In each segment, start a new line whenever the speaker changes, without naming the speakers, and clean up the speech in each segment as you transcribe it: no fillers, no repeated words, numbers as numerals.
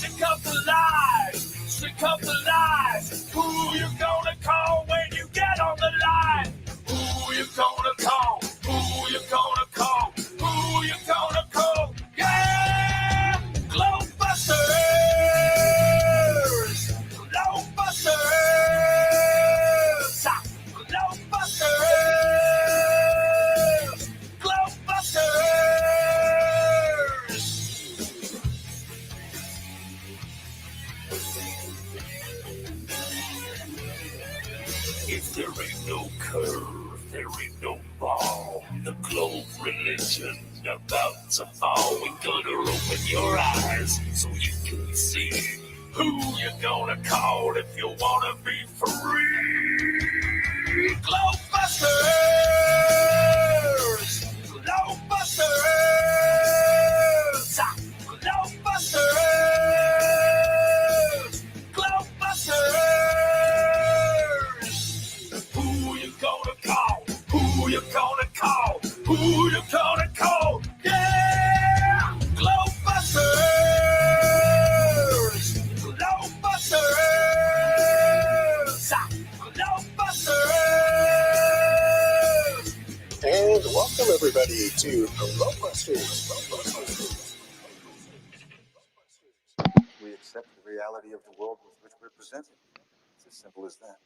Shake up the lies, shake up the lies. Who you gonna call when you get on the line? Who you gonna call? Who you gonna call? Who you gonna call? Yeah! GLOBEBUSTERS! GLOBEBUSTERS! GLOBEBUSTERS! GLOBEBUSTERS! If there ain't no curve, there ain't no ball. The globe religion about to fall. We're gonna open your eyes so you can see who you gonna call if you wanna be free. GLOBEBUSTERS! GLOBEBUSTERS! GLOBEBUSTERS! GLOBEBUSTERS! Who you gonna call? Who you gonna call? Who you gonna call? Yeah! GLOBEBUSTERS! GLOBEBUSTERS! GLOBEBUSTERS!
And welcome everybody to GLOBEBUSTERS. We accept the reality of the world with which we're presented. It's as simple as that.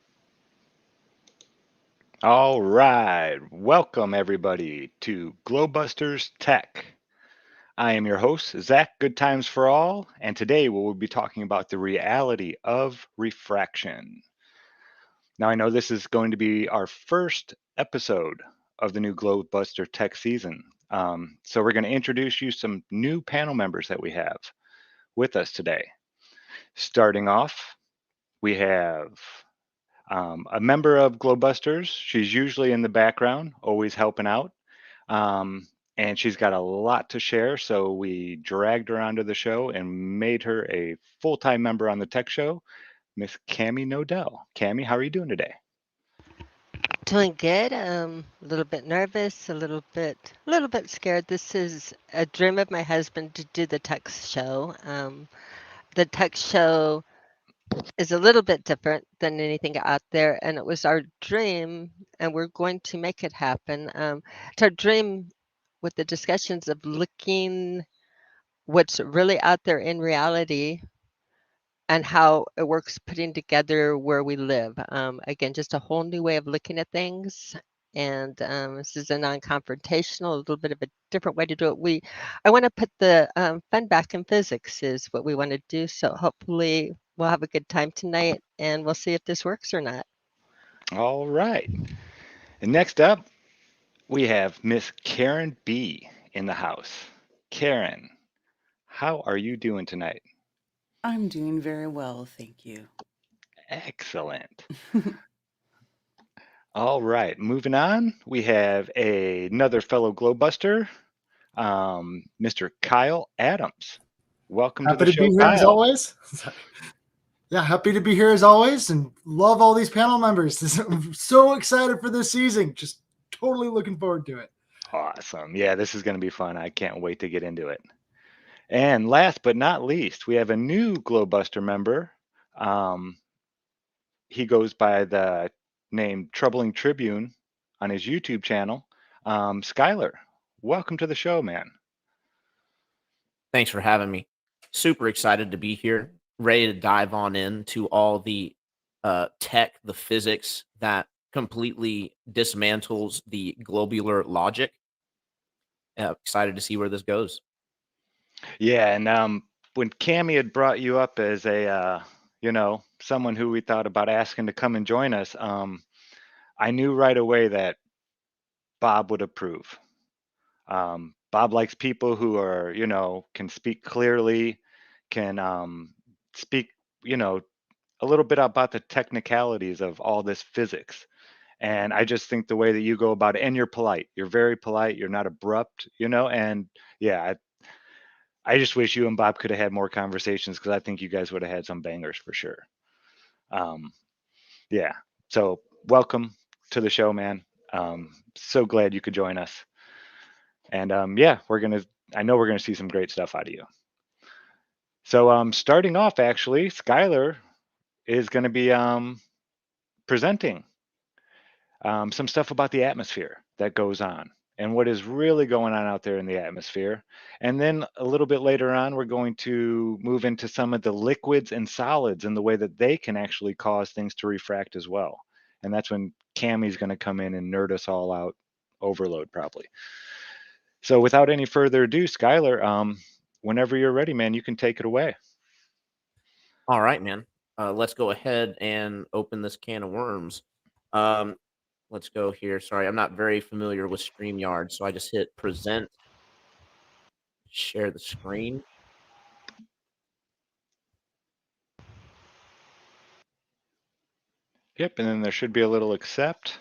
All right, welcome everybody to GLOBEBUSTERS Tech. I am your host, Zach Good Times for All, and today we will be talking about the reality of refraction. Now, I know this is going to be our first episode of the new GLOBEBUSTER Tech season. So we're going to introduce you some new panel members that we have with us today. Starting off, we have a member of GLOBEBUSTERS. She's usually in the background, always helping out. And she's got a lot to share, so we dragged her onto the show and made her a full-time member on the tech show, Miss Cammie Nodell. Cammie, how are you doing today?
Doing good. A little bit nervous, a little bit scared. This is a dream of my husband to do the tech show. The tech show is a little bit different than anything out there, and it was our dream, and we're going to make it happen. It's our dream with the discussions of looking what's really out there in reality and how it works putting together where we live. Again, just a whole new way of looking at things. And this is a non-confrontational, a little bit of a different way to do it. I want to put the fun back in physics is what we want to do. So hopefully we'll have a good time tonight and we'll see if this works or not.
All right. And next up, we have Miss Karen B in the house. Karen, how are you doing tonight?
I'm doing very well, thank you.
Excellent. All right, moving on, we have another fellow GLOBEBUSTER, Mr. Kyle Adams. Welcome to the show,
Happy to be here as always. Yeah, happy to be here as always, and love all these panel members. I'm so excited for this season. Just totally looking forward to it.
Awesome. Yeah, this is going to be fun. I can't wait to get into it. And last but not least, we have a new GLOBEBUSTER member. He goes by the name Troubling Tribune on his YouTube channel. Skylar, welcome to the show, man.
Thanks for having me. Super excited to be here, ready to dive on into all the tech, the physics that completely dismantles the globular logic. Excited to see where this goes.
Yeah, and when Cammie had brought you up as a, someone who we thought about asking to come and join us, I knew right away that Bob would approve. Bob likes people who are, can speak clearly, can speak, a little bit about the technicalities of all this physics. And I just think the way that you go about it, and you're polite, you're very polite, you're not abrupt, and yeah, I just wish you and Bob could have had more conversations because I think you guys would have had some bangers for sure. Yeah, so welcome to the show, man. So glad you could join us. And yeah, I know we're gonna see some great stuff out of you. So starting off, actually, Skylar is going to be presenting some stuff about the atmosphere that goes on and what is really going on out there in the atmosphere. And then a little bit later on, we're going to move into some of the liquids and solids and the way that they can actually cause things to refract as well. And that's when Cammie's going to come in and nerd us all out, overload probably. So without any further ado, Skylar, whenever you're ready, man, you can take it away.
All right, man. Let's go ahead and open this can of worms. Let's go here. Sorry, I'm not very familiar with StreamYard, so I just hit present, share the screen.
Yep, and then there should be a little accept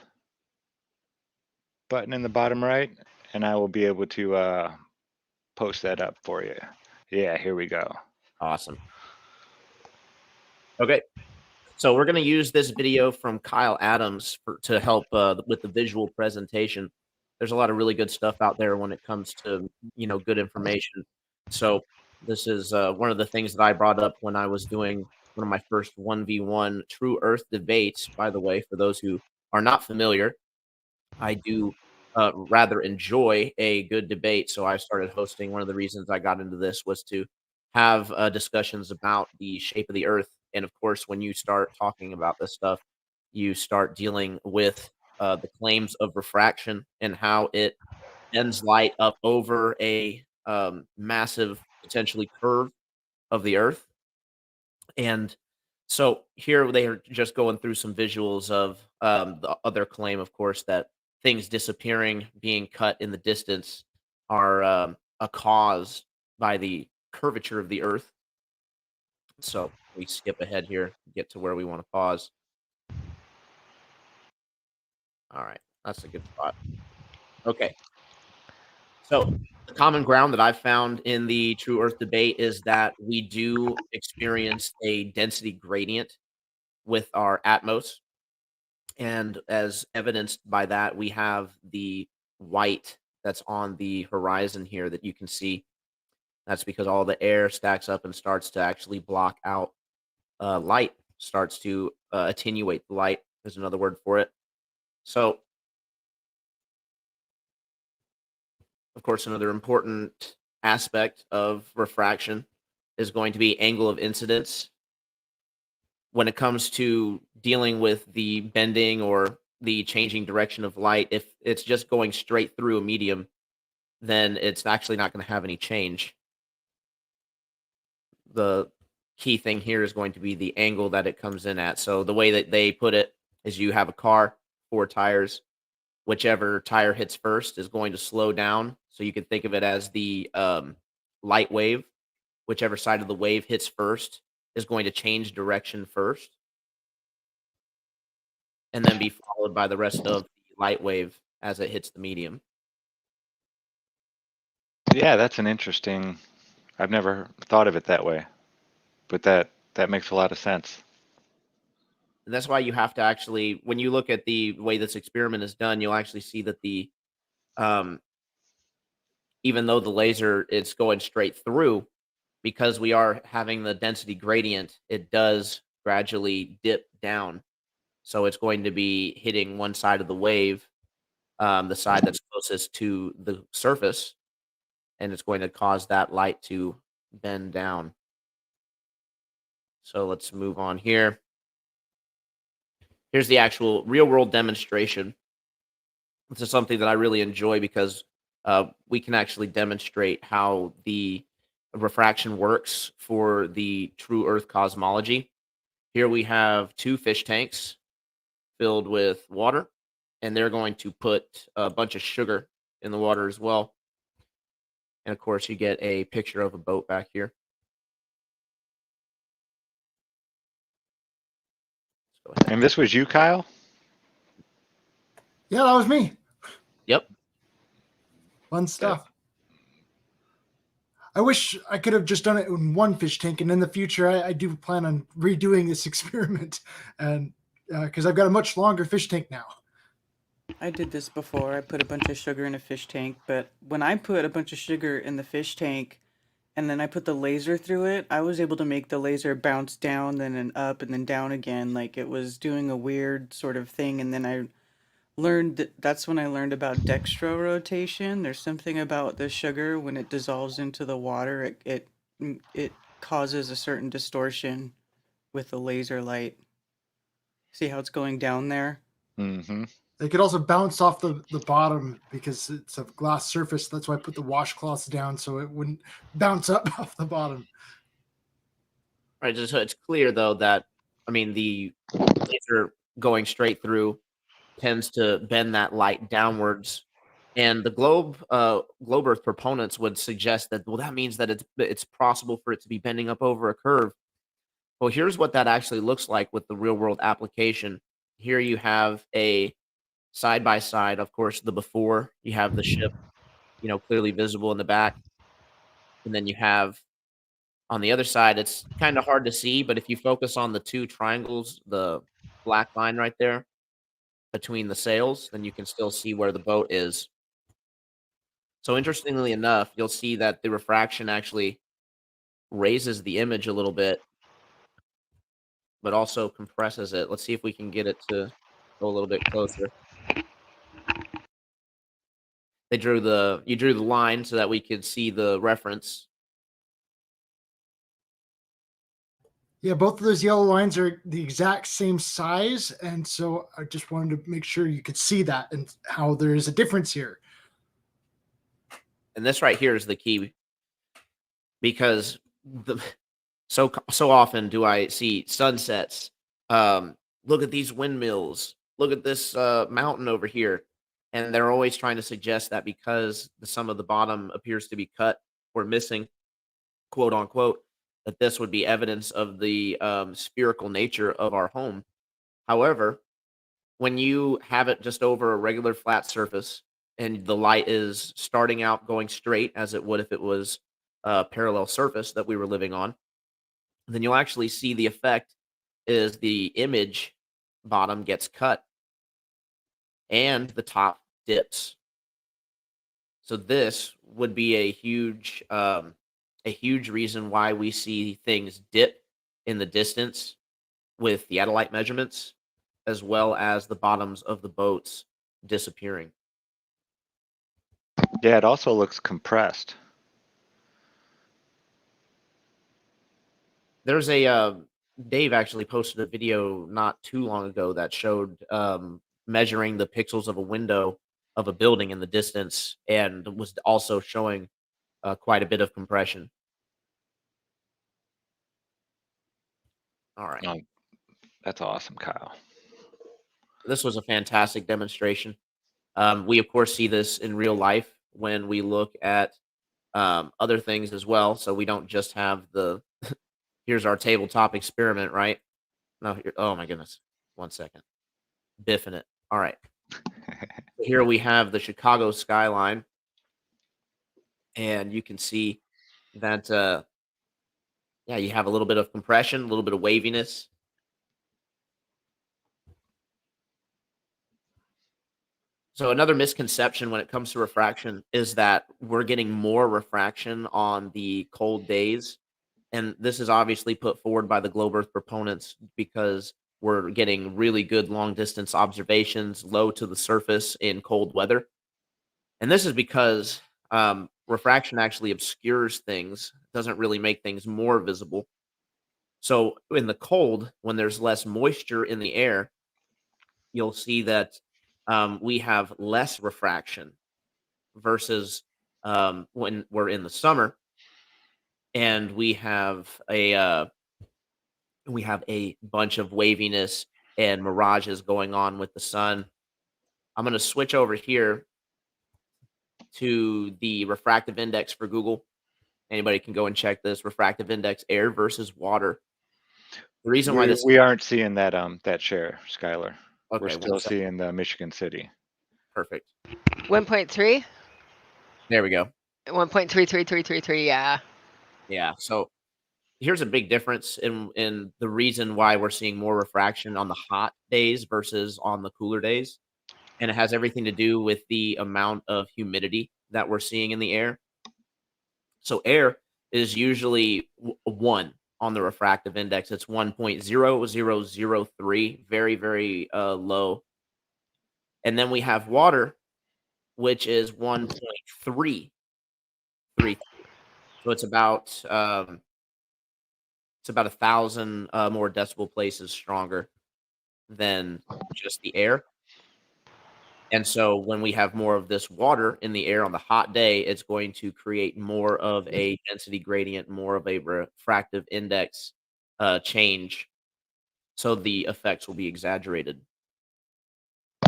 button in the bottom right, and I will be able to post that up for you. Yeah, here we go.
Awesome. Okay. So we're going to use this video from Kyle Adams to help with the visual presentation. There's a lot of really good stuff out there when it comes to, good information. So this is one of the things that I brought up when I was doing one of my first 1v1 True Earth debates. By the way, for those who are not familiar, I do rather enjoy a good debate. So I started hosting. One of the reasons I got into this was to have discussions about the shape of the earth. And of course, when you start talking about this stuff, you start dealing with the claims of refraction and how it bends light up over a massive, potentially curve of the earth. And so here they are just going through some visuals of the other claim, of course, that things disappearing, being cut in the distance, are a cause by the curvature of the earth. So we skip ahead here, get to where we want to pause. All right, that's a good spot. Okay. So the common ground that I've found in the True Earth debate is that we do experience a density gradient with our atmos. And as evidenced by that, we have the white that's on the horizon here that you can see. That's because all the air stacks up and starts to actually block out light, starts to attenuate the light. There's another word for it. So, of course, another important aspect of refraction is going to be angle of incidence. When it comes to dealing with the bending or the changing direction of light, if it's just going straight through a medium, then it's actually not going to have any change. The key thing here is going to be the angle that it comes in at. So the way that they put it is you have a car, 4 tires. Whichever tire hits first is going to slow down. So you can think of it as the light wave. Whichever side of the wave hits first is going to change direction first, and then be followed by the rest of the light wave as it hits the medium.
Yeah, that's an interesting. I've never thought of it that way, but that makes a lot of sense.
And that's why you have to actually, when you look at the way this experiment is done, you'll actually see that the even though the laser is going straight through, because we are having the density gradient, it does gradually dip down. So it's going to be hitting one side of the wave, the side that's closest to the surface, and it's going to cause that light to bend down. So let's move on here. Here's the actual real-world demonstration. This is something that I really enjoy because we can actually demonstrate how the refraction works for the true Earth cosmology. Here we have 2 fish tanks filled with water, and they're going to put a bunch of sugar in the water as well. And of course, you get a picture of a boat back here. Let's go ahead.
And this was you, Kyle?
Yeah, that was me.
Yep.
Fun stuff. I wish I could have just done it in one fish tank, and in the future, I do plan on redoing this experiment, and because I've got a much longer fish tank now.
I did this before. I put a bunch of sugar in a fish tank, but when I put a bunch of sugar in the fish tank, and then I put the laser through it, I was able to make the laser bounce down, then and up, and then down again. Like it was doing a weird sort of thing. And then I that's when I learned about dextro rotation. There's something about the sugar when it dissolves into the water, it causes a certain distortion with the laser light. See how it's going down there?
Mm-hmm.
They could also bounce off the bottom because it's a glass surface. That's why I put the washcloths down so it wouldn't bounce up off the bottom.
Right, just so it's clear though that the laser going straight through tends to bend that light downwards, and the globe Earth proponents would suggest that that means that it's possible for it to be bending up over a curve. Well, here's what that actually looks like with the real world application. Here you have a side by side, of course, the before you have the ship, clearly visible in the back, and then you have on the other side, it's kind of hard to see, but if you focus on the two triangles, the black line right there between the sails, then you can still see where the boat is. So interestingly enough, you'll see that the refraction actually raises the image a little bit, but also compresses it. Let's see if we can get it to go a little bit closer. You drew the line so that we could see the reference.
Yeah, both of those yellow lines are the exact same size. And so I just wanted to make sure you could see that and how there is a difference here.
And this right here is the key, because so often do I see sunsets. Look at these windmills. Look at this mountain over here. And they're always trying to suggest that because the sum of the bottom appears to be cut or missing, quote unquote, that this would be evidence of the spherical nature of our home. However, when you have it just over a regular flat surface and the light is starting out going straight as it would if it was a parallel surface that we were living on, then you'll actually see the effect is the image bottom gets cut and the top dips. So this would be a huge reason why we see things dip in the distance with theodolite measurements, as well as the bottoms of the boats disappearing.
Yeah, it also looks compressed.
There's a Dave actually posted a video not too long ago that showed measuring the pixels of a window of a building in the distance, and was also showing quite a bit of compression. All right.
Oh, that's awesome, Kyle.
This was a fantastic demonstration. We, of course, see this in real life when we look at other things as well. So we don't just have the here's our tabletop experiment, right? No, oh my goodness. 1 second. Biffing it. All right. Here we have the Chicago skyline, and you can see that, yeah, you have a little bit of compression, a little bit of waviness. So another misconception when it comes to refraction is that we're getting more refraction on the cold days. And this is obviously put forward by the globe Earth proponents because we're getting really good long distance observations low to the surface in cold weather. And this is because refraction actually obscures things, doesn't really make things more visible. So in the cold, when there's less moisture in the air, you'll see that we have less refraction versus when we're in the summer and we have a bunch of waviness and mirages going on with the sun. I'm going to switch over here to the refractive index for Google. Anybody can go and check this refractive index, air versus water. The reason why this
We aren't seeing that that share, Skylar.
Okay,
We're still seeing the Michigan City.
Perfect.
1.3.
There we go.
1.33333. Yeah.
Yeah. So here's a big difference in the reason why we're seeing more refraction on the hot days versus on the cooler days. And it has everything to do with the amount of humidity that we're seeing in the air. So air is usually 1 on the refractive index. It's 1.0003, very, very low. And then we have water, which is 1.333. So it's about 1,000 more decibel places stronger than just the air. And so when we have more of this water in the air on the hot day, it's going to create more of a density gradient, more of a refractive index change. So the effects will be exaggerated.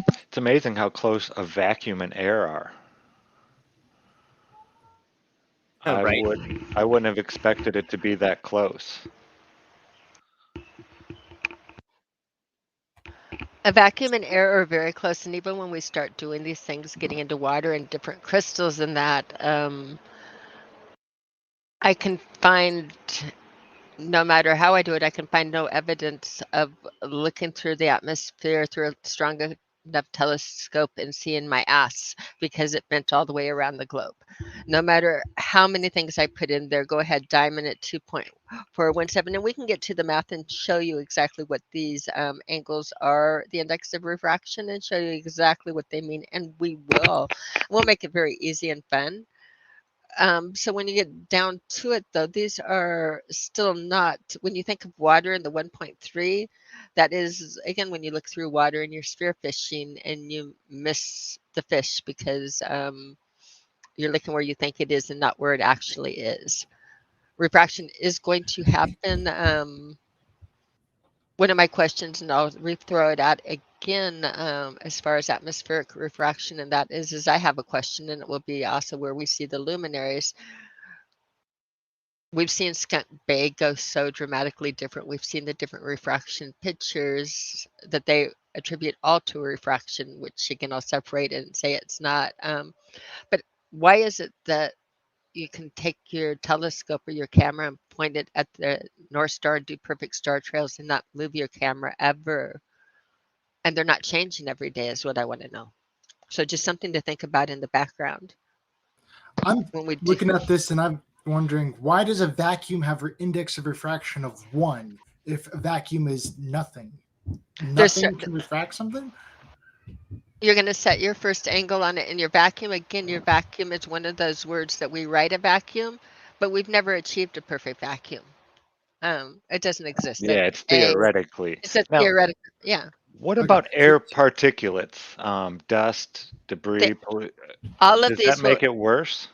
It's amazing how close a vacuum and air are.
Oh, right.
I wouldn't have expected it to be that close.
A vacuum and air are very close, and even when we start doing these things, getting into water and different crystals and that, I can find, no matter how I do it, I can find no evidence of looking through the atmosphere through a strong enough telescope and seeing my ass because it bent all the way around the globe. No matter how many things I put in there, go ahead, diamond at 2.417, and we can get to the math and show you exactly what these angles are, the index of refraction, and show you exactly what they mean, and we will. We'll make it very easy and fun. So when you get down to it, though, these are still not, when you think of water in the 1.3, that is, again, when you look through water and you're spear fishing and you miss the fish because you're looking where you think it is and not where it actually is. Refraction is going to happen. One of my questions, and I'll throw it out again, as far as atmospheric refraction, and that is I have a question, and it will be also where we see the luminaries. We've seen Skunk Bay go so dramatically different. We've seen the different refraction pictures that they attribute all to refraction, which again, I'll separate and say it's not. But why is it that you can take your telescope or your camera and point it at the North Star and do perfect star trails and not move your camera ever? And they're not changing every day is what I want to know. So just something to think about in the background.
I'm
When we
looking at this and I'm wondering, why does a vacuum have an index of refraction of 1 if a vacuum is nothing? Nothing can refract something?
You're going to set your first angle on it in your vacuum. Again, your vacuum is one of those words that we write a vacuum, but we've never achieved a perfect vacuum. It doesn't exist.
Yeah, it's theoretically.
It's a
Now,
theoretical. Yeah.
what
Okay.
about air particulates, dust, debris?
All of
Does
these
that make it worse?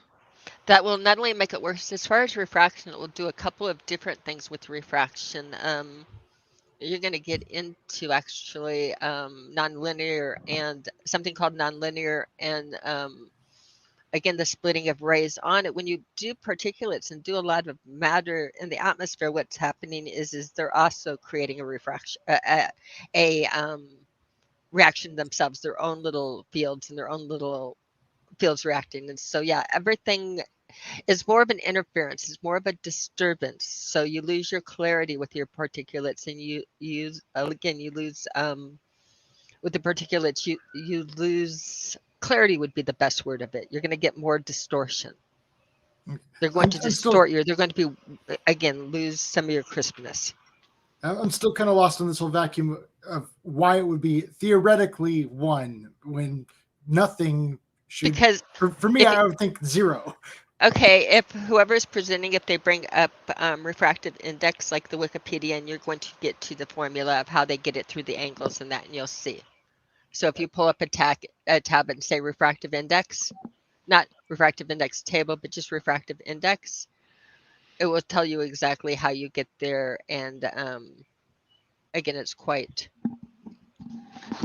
That will not only make it worse, as far as refraction, it will do a couple of different things with refraction. You're going to get into actually nonlinear and something called nonlinear and again, the splitting of rays on it. When you do particulates and do a lot of matter in the atmosphere, what's happening is they're also creating a refraction, a reaction themselves, their own little fields and their own little fields reacting. And so, yeah, everything is more of an interference. It's more of a disturbance. So you lose your clarity with your particulates, and you use again, you lose with the particulates, you lose clarity would be the best word of it. You're going to get more distortion. They're going to distort you. They're going to be, again, lose some of your crispness.
I'm still kind of lost on this whole vacuum of why it would be theoretically 1 when nothing should. Because for me, I would think 0.
Okay, if whoever's presenting, if they bring up refractive index like the Wikipedia, and you're going to get to the formula of how they get it through the angles and that, and you'll see. So if you pull up a tab and say refractive index, not refractive index table, but just refractive index, it will tell you exactly how you get there. And again, it's quite.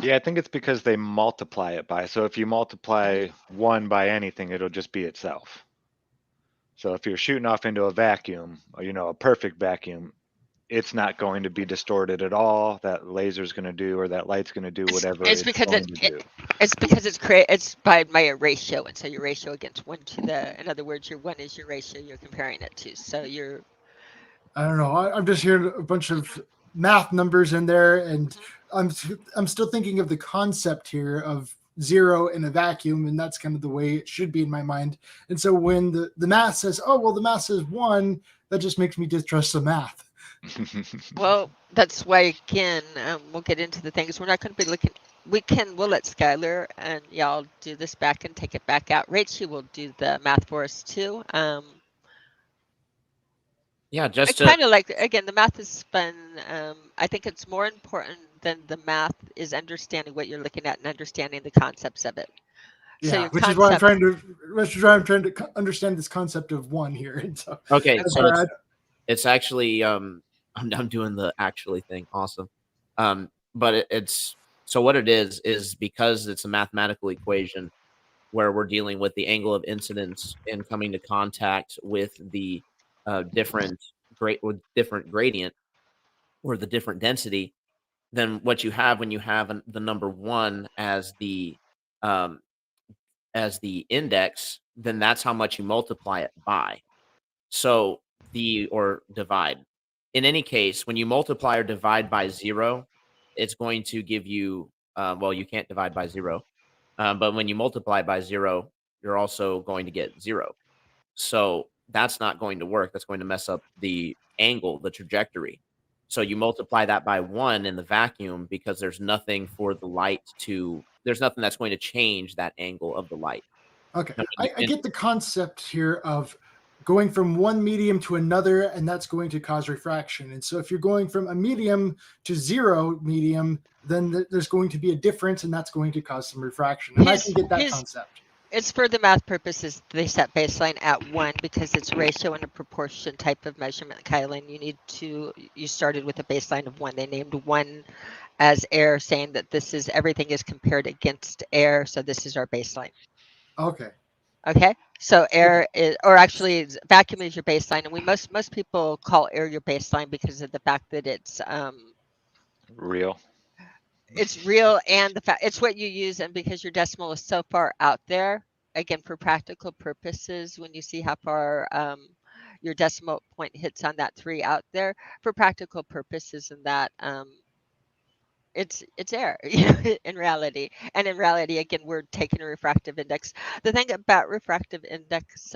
Yeah, I think it's because they multiply it by. So if you multiply 1 by anything, it'll just be itself. So if you're shooting off into a vacuum, or, a perfect vacuum, it's not going to be distorted at all. That laser's going to do, or that light's going to do whatever it's going to do.
It's because it's by my ratio, and so your ratio against 1 to the. In other words, your 1 is your ratio you're comparing it to. So you're.
I don't know. I'm just hearing a bunch of math numbers in there, and I'm still thinking of the concept here of zero in a vacuum, and that's kind of the way it should be in my mind. And so when the math says, oh, well, the math says 1, that just makes me distrust the math.
Well, that's why, again, we'll get into the things. We're not going to be looking. We'll let Skylar and y'all do this back and take it back out. Rachel will do the math for us too.
Yeah,
I
just to
kind of like, again, the math is fun. I think it's more important than the math is understanding what you're looking at and understanding the concepts of it. So
Yeah,
your
which is why I'm
concept,
trying to understand this concept of 1 here. And so
okay,
that's
so
where
it's actually I'm doing the actually thing. Awesome. But it's so what it is because it's a mathematical equation where we're dealing with the angle of incidence and coming to contact with the different gradient or the different density. Then what you have when you have the number 1 um, as the index, then that's how much you multiply it by. So or divide. In any case, when you multiply or divide by 0, it's going to give you, well, you can't divide by 0. But when you multiply by 0, you're also going to get 0. So that's not going to work. That's going to mess up the angle, the trajectory. So you multiply that by 1 in the vacuum because there's nothing for the light there's nothing that's going to change that angle of the light.
Okay,
Now, when you
I get the concept here of going from one medium to another, and that's going to cause refraction. And so if you're going from a medium to 0 medium, then there's going to be a difference, and that's going to cause some refraction. And I can get that concept.
It's for the math purposes. They set baseline at 1 because it's ratio and a proportion type of measurement, Kylan. You started with a baseline of 1. They named 1 as air, saying that everything is compared against air. So this is our baseline.
Okay.
Okay. So air is, or actually vacuum is your baseline. And most people call air your baseline because of the fact that it's,
Real.
it's real, and the fact it's what you use, and because your decimal is so far out there, again, for practical purposes, when you see how far your decimal point hits on that 3 out there, for practical purposes, and that it's air in reality. And in reality, again, we're taking a refractive index. The thing about refractive index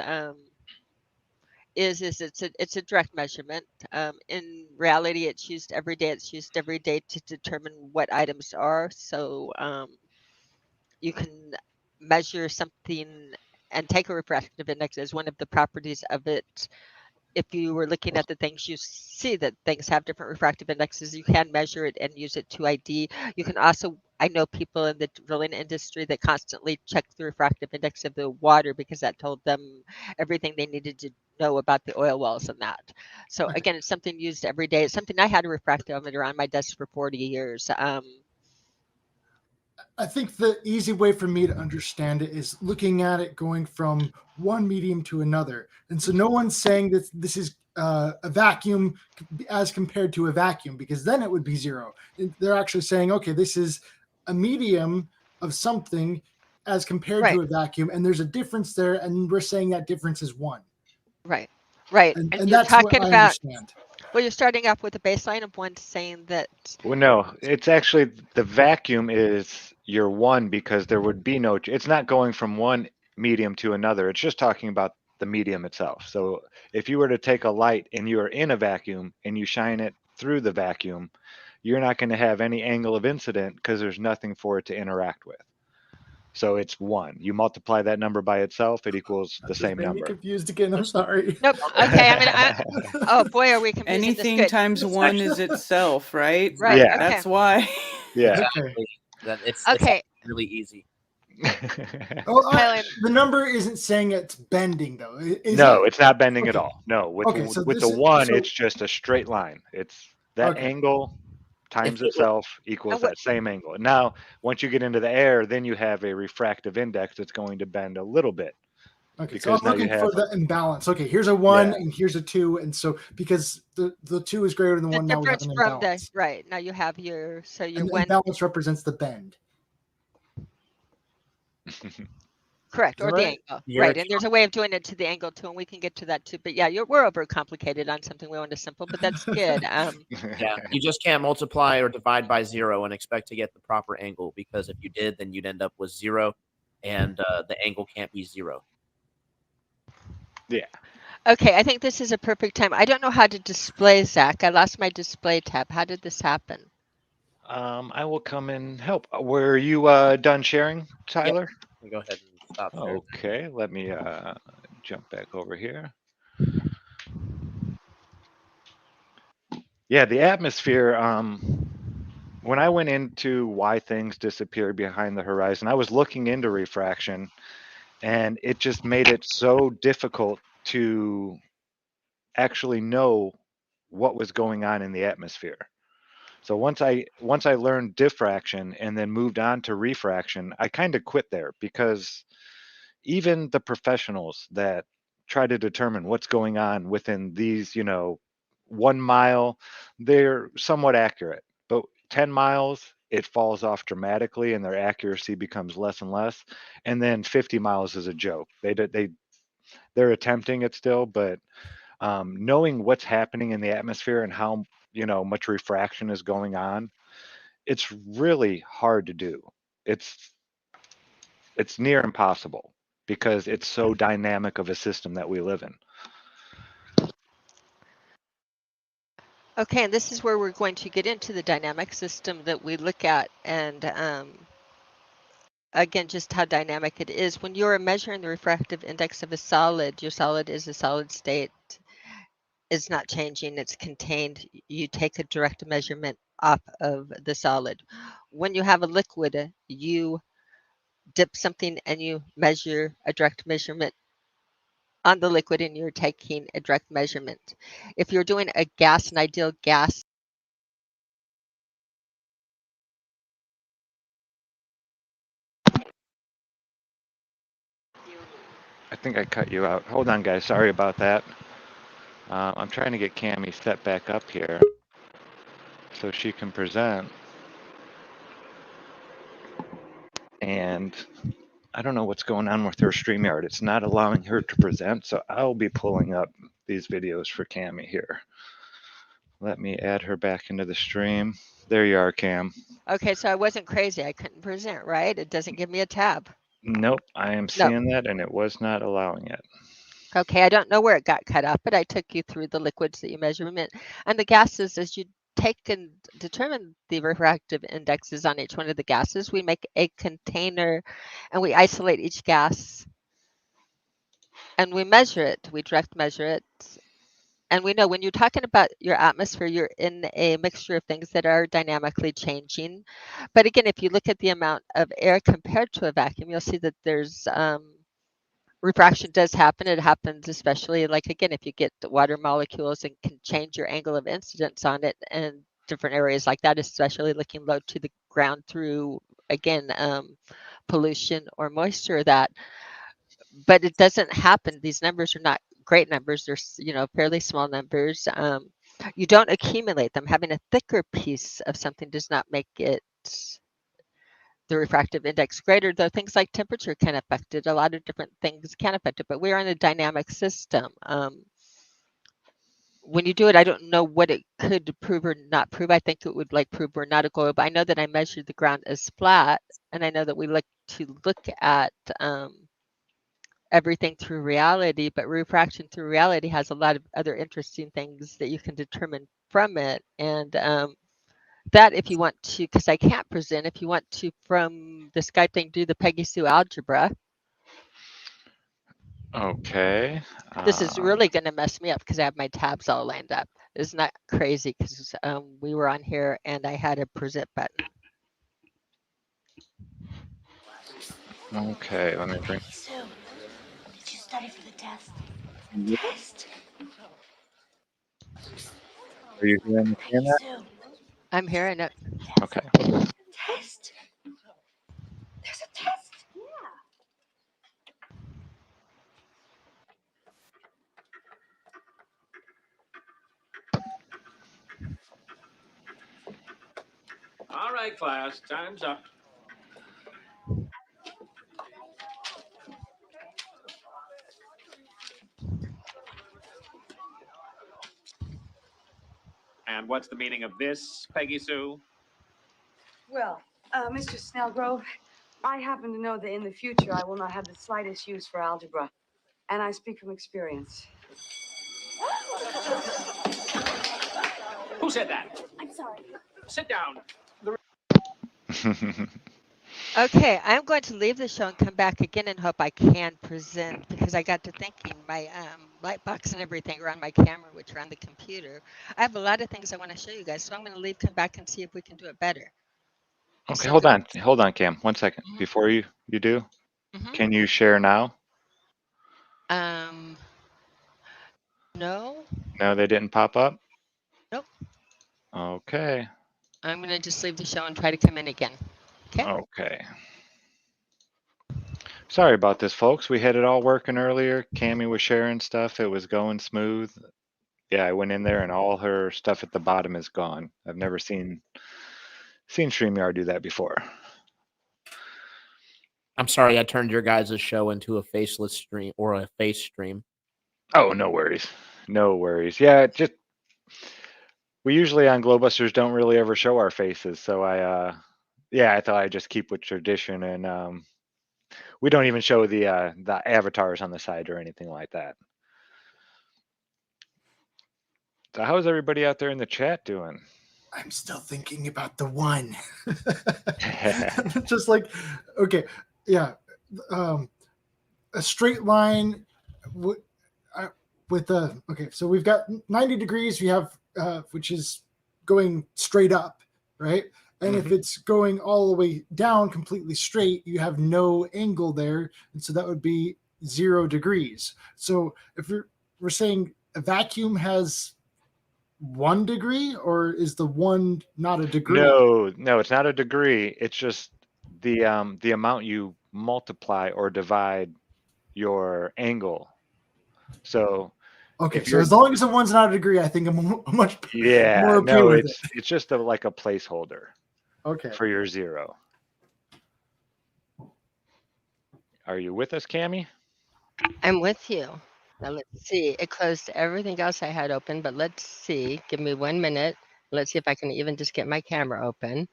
is it's a direct measurement. In reality, it's used every day. It's used every day to determine what items are. So you can measure something and take a refractive index as one of the properties of it. If you were looking at the things, you see that things have different refractive indexes. You can measure it and use it to ID. You can also, I know people in the drilling industry that constantly check the refractive index of the water because that told them everything they needed to know about the oil wells and that. So
Okay.
again, it's something used every day. It's something I had a refractometer on my desk for 40 years.
I think the easy way for me to understand it is looking at it going from one medium to another. And so no one's saying that this is a vacuum as compared to a vacuum, because then it would be 0. They're actually saying, okay, this is a medium of something as compared to a vacuum, and there's a difference there, and we're saying that difference is 1.
Right.
And
And you're
that's what
talking
I
about,
understand.
well, you're starting off with a baseline of 1, saying that,
Well, no, it's actually the vacuum is your 1 because there would be no, it's not going from one medium to another. It's just talking about the medium itself. So if you were to take a light and you are in a vacuum and you shine it through the vacuum, you're not going to have any angle of incident because there's nothing for it to interact with. So it's 1. You multiply that number by itself, it equals the
Just
same
made me
number.
confused again. I'm sorry.
nope. Okay. I mean, oh boy, are we confusing this
Anything
good.
times 1 is itself, right?
Right.
Yeah.
Okay.
That's why.
Yeah.
Okay.
that it's
Okay.
really easy.
Oh,
Kylan,
the number isn't saying it's bending, though. Is
No,
it?
it's not bending at
Okay.
all. No,
Okay, so
with
this
the
is
1, it's just a straight line. It's that
okay.
angle times itself equals
and what,
that same angle. And now, once you get into the air, then you have a refractive index that's going to bend a little bit
Okay, so I'm
because now you
looking
have
for the imbalance. Okay, here's a 1
yeah.
and here's a 2, and so because the 2 is greater than
the
1, now we have
difference
an
from the,
imbalance,
right. Now you have your, so your
and the
1,
imbalance represents the bend.
Correct,
Is
or
that
the
right?
angle,
You're
right? And there's a way of doing it to the angle too, and we can get to that too. But yeah, we're overcomplicated on something we want to simple, but that's good.
yeah, you just can't multiply or divide by 0 and expect to get the proper angle, because if you did, then you'd end up with 0, and the angle can't be 0.
Yeah.
Okay, I think this is a perfect time. I don't know how to display, Zach. I lost my display tab. How did this happen?
I will come and help. Were you done sharing,
Yep.
Tyler?
Let me go ahead and stop sharing.
Okay, let me jump back over here. Yeah, the atmosphere. When I went into why things disappear behind the horizon, I was looking into refraction, and it just made it so difficult to actually know what was going on in the atmosphere. So once I learned diffraction and then moved on to refraction, I kind of quit there, because even the professionals that try to determine what's going on within these, 1 mile, they're somewhat accurate. But 10 miles, it falls off dramatically and their accuracy becomes less and less. And then 50 miles is a joke. They're attempting it still, but knowing what's happening in the atmosphere and how much refraction is going on, it's really hard to do. It's near impossible, because it's so dynamic of a system that we live in.
Okay, and this is where we're going to get into the dynamic system that we look at, and again, just how dynamic it is. When you're measuring the refractive index of a solid, your solid is a solid state. It's not changing, it's contained. You take a direct measurement off of the solid. When you have a liquid, you dip something and you measure a direct measurement on the liquid, and you're taking a direct measurement. If you're doing a gas, an ideal gas,
I think I cut you out. Hold on, guys. Sorry about that. I'm trying to get Cami set back up here so she can present. And I don't know what's going on with her StreamYard. It's not allowing her to present, so I'll be pulling up these videos for Cami here. Let me add her back into the stream. There you are, Cam.
okay, so I wasn't crazy. I couldn't present, right? It doesn't give me a tab.
Nope, I am
No.
seeing that, and it was not allowing it.
Okay, I don't know where it got cut off, but I took you through the liquids that you measurement and the gases. As you take and determine the refractive indexes on each one of the gases, we make a container and we isolate each gas and we measure it. We direct measure it. And we know when you're talking about your atmosphere, you're in a mixture of things that are dynamically changing. But again, if you look at the amount of air compared to a vacuum, you'll see that there's refraction does happen. It happens especially, like, again, if you get the water molecules and can change your angle of incidence on it and different areas like that, especially looking low to the ground through, again, pollution or moisture, that, but it doesn't happen. These numbers are not great numbers. They're fairly small numbers. You don't accumulate them. Having a thicker piece of something does not make it the refractive index greater, though things like temperature can affect it. A lot of different things can affect it, but we're in a dynamic system. When you do it, I don't know what it could prove or not prove. I think it would prove we're not a globe. I know that I measured the ground as flat, and I know that we look at everything through reality, but refraction through reality has a lot of other interesting things that you can determine from it. And that, if you want to, because I can't present, if you want to, from the Skype thing, do the Peggy Sue algebra.
Okay.
This is really going to mess me up because I have my tabs all lined up. Isn't that crazy? Because we were on here and I had a present button.
Okay, let me bring.
Sue, did you study for the test? Test?
Are you hearing me saying that?
Sue,
I'm hearing it.
Okay.
test? There's a test?
All right, class, time's up. And what's the meaning of this, Peggy Sue?
Well, Mr. Snellgrove, I happen to know that in the future I will not have the slightest use for algebra. And I speak from experience.
Who said that?
I'm sorry.
Sit down.
Okay, I'm going to leave the show and come back again and hope I can present because I got to thinking my light box and everything are on my camera, which are on the computer. I have a lot of things I want to show you guys, so I'm going to leave, come back, and see if we can do it better.
Okay,
Sound good?
hold on, Cam. 1 second.
Mhm.
Before you do,
Mhm.
can you share now?
No,
No, they didn't pop up.
nope.
Okay.
I'm going to just leave the show and try to come in again. Okay.
Okay. Sorry about this, folks. We had it all working earlier. Cammy was sharing stuff. It was going smooth. Yeah, I went in there and all her stuff at the bottom is gone. I've never seen StreamYard do that before.
I'm sorry I turned your guys' show into a faceless stream or a face stream.
Oh, no worries. No worries. Yeah, just we usually on GlobeBusters don't really ever show our faces, so I thought I'd just keep with tradition and we don't even show the avatars on the side or anything like that. So how's everybody out there in the chat doing?
I'm still thinking about the one. Just like, okay, yeah, a straight line with a, okay, so we've got 90 degrees, we have, which is going straight up, right? And if it's going all the way down completely straight, you have no angle there. And so that would be 0 degrees. So if we're saying a vacuum has 1 degree, or is the one not a degree?
No, it's not a degree. It's just the amount you multiply or divide your angle. So
Okay,
if
so
you're
as long as the one's not a degree, I think I'm much more okay
no,
with it.
it's just like a placeholder
Okay.
for your 0. Are you with us, Cammy?
I'm with you. Now let's see. It closed everything else I had open, but let's see. Give me 1 minute. Let's see if I can even just get my camera open.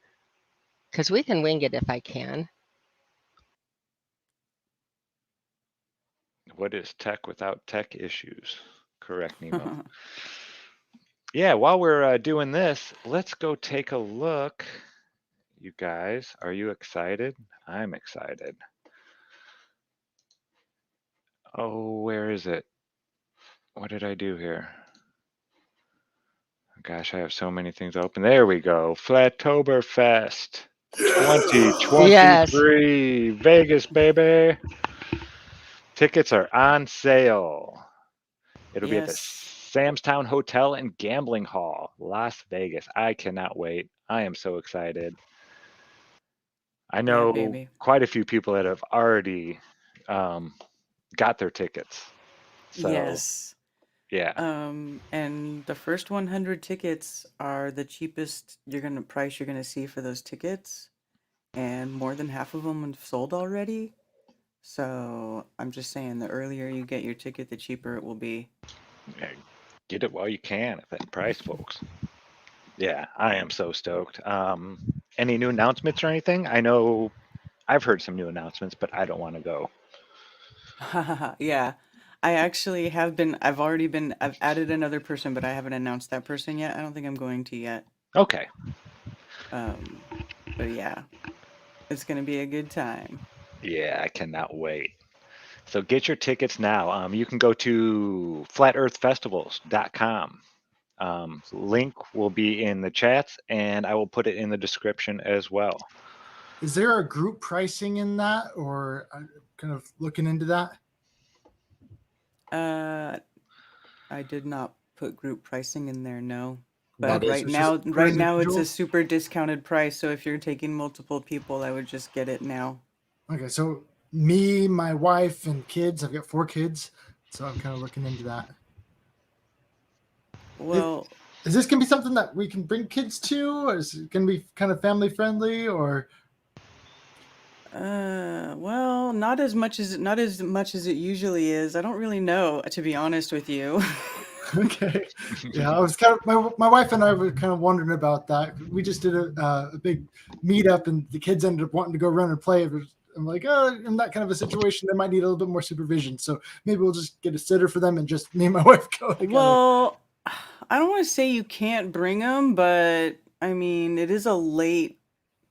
Because we can wing it if I can.
What is tech without tech issues? Correct, Nemo. Yeah, while we're doing this, let's go take a look. You guys, are you excited? I'm excited. Oh, where is it? What did I do here? Gosh, I have so many things open. There we go. Flattoberfest 2023. Vegas, baby. Tickets are on sale. It'll be at the
Yes.
Samstown Hotel and Gambling Hall, Las Vegas. I cannot wait. I am so excited. I
Yeah,
know
baby.
quite a few people that have already got their tickets. So,
Yes.
yeah.
And the first 100 tickets are the cheapest price you're gonna see for those tickets, and more than half of them have sold already. So I'm just saying, the earlier you get your ticket, the cheaper it will be.
Yeah, get it while you can at that price, folks. Yeah, I am so stoked. Any new announcements or anything? I know I've heard some new announcements, but I don't want to go.
Yeah. I actually have been, I've added another person, but I haven't announced that person yet. I don't think I'm going to yet.
Okay.
But yeah, it's gonna be a good time.
Yeah, I cannot wait. So get your tickets now. You can go to flatearthfestivals.com. Link will be in the chats, and I will put it in the description as well.
Is there a group pricing in that, or kind of looking into that?
I did not put group pricing in there, no.
That
But
is-
right
It's
now,
just for
right now it's a
individuals?
super discounted price. So if you're taking multiple people, I would just get it now.
Okay, so me, my wife, and kids. I've got 4 kids, so I'm kind of looking into that.
Well,
Is this gonna be something that we can bring kids to, or is it gonna be kind of family friendly, or?
well, not as much as it usually is. I don't really know, to be honest with you.
Okay. Yeah, I was kind of my wife and I were kind of wondering about that. We just did a big meetup, and the kids ended up wanting to go run and play. I'm like, oh, in that kind of a situation, they might need a little bit more supervision. So maybe we'll just get a sitter for them, and just me and my wife go together.
Well, I don't want to say you can't bring them, but I mean, it is a late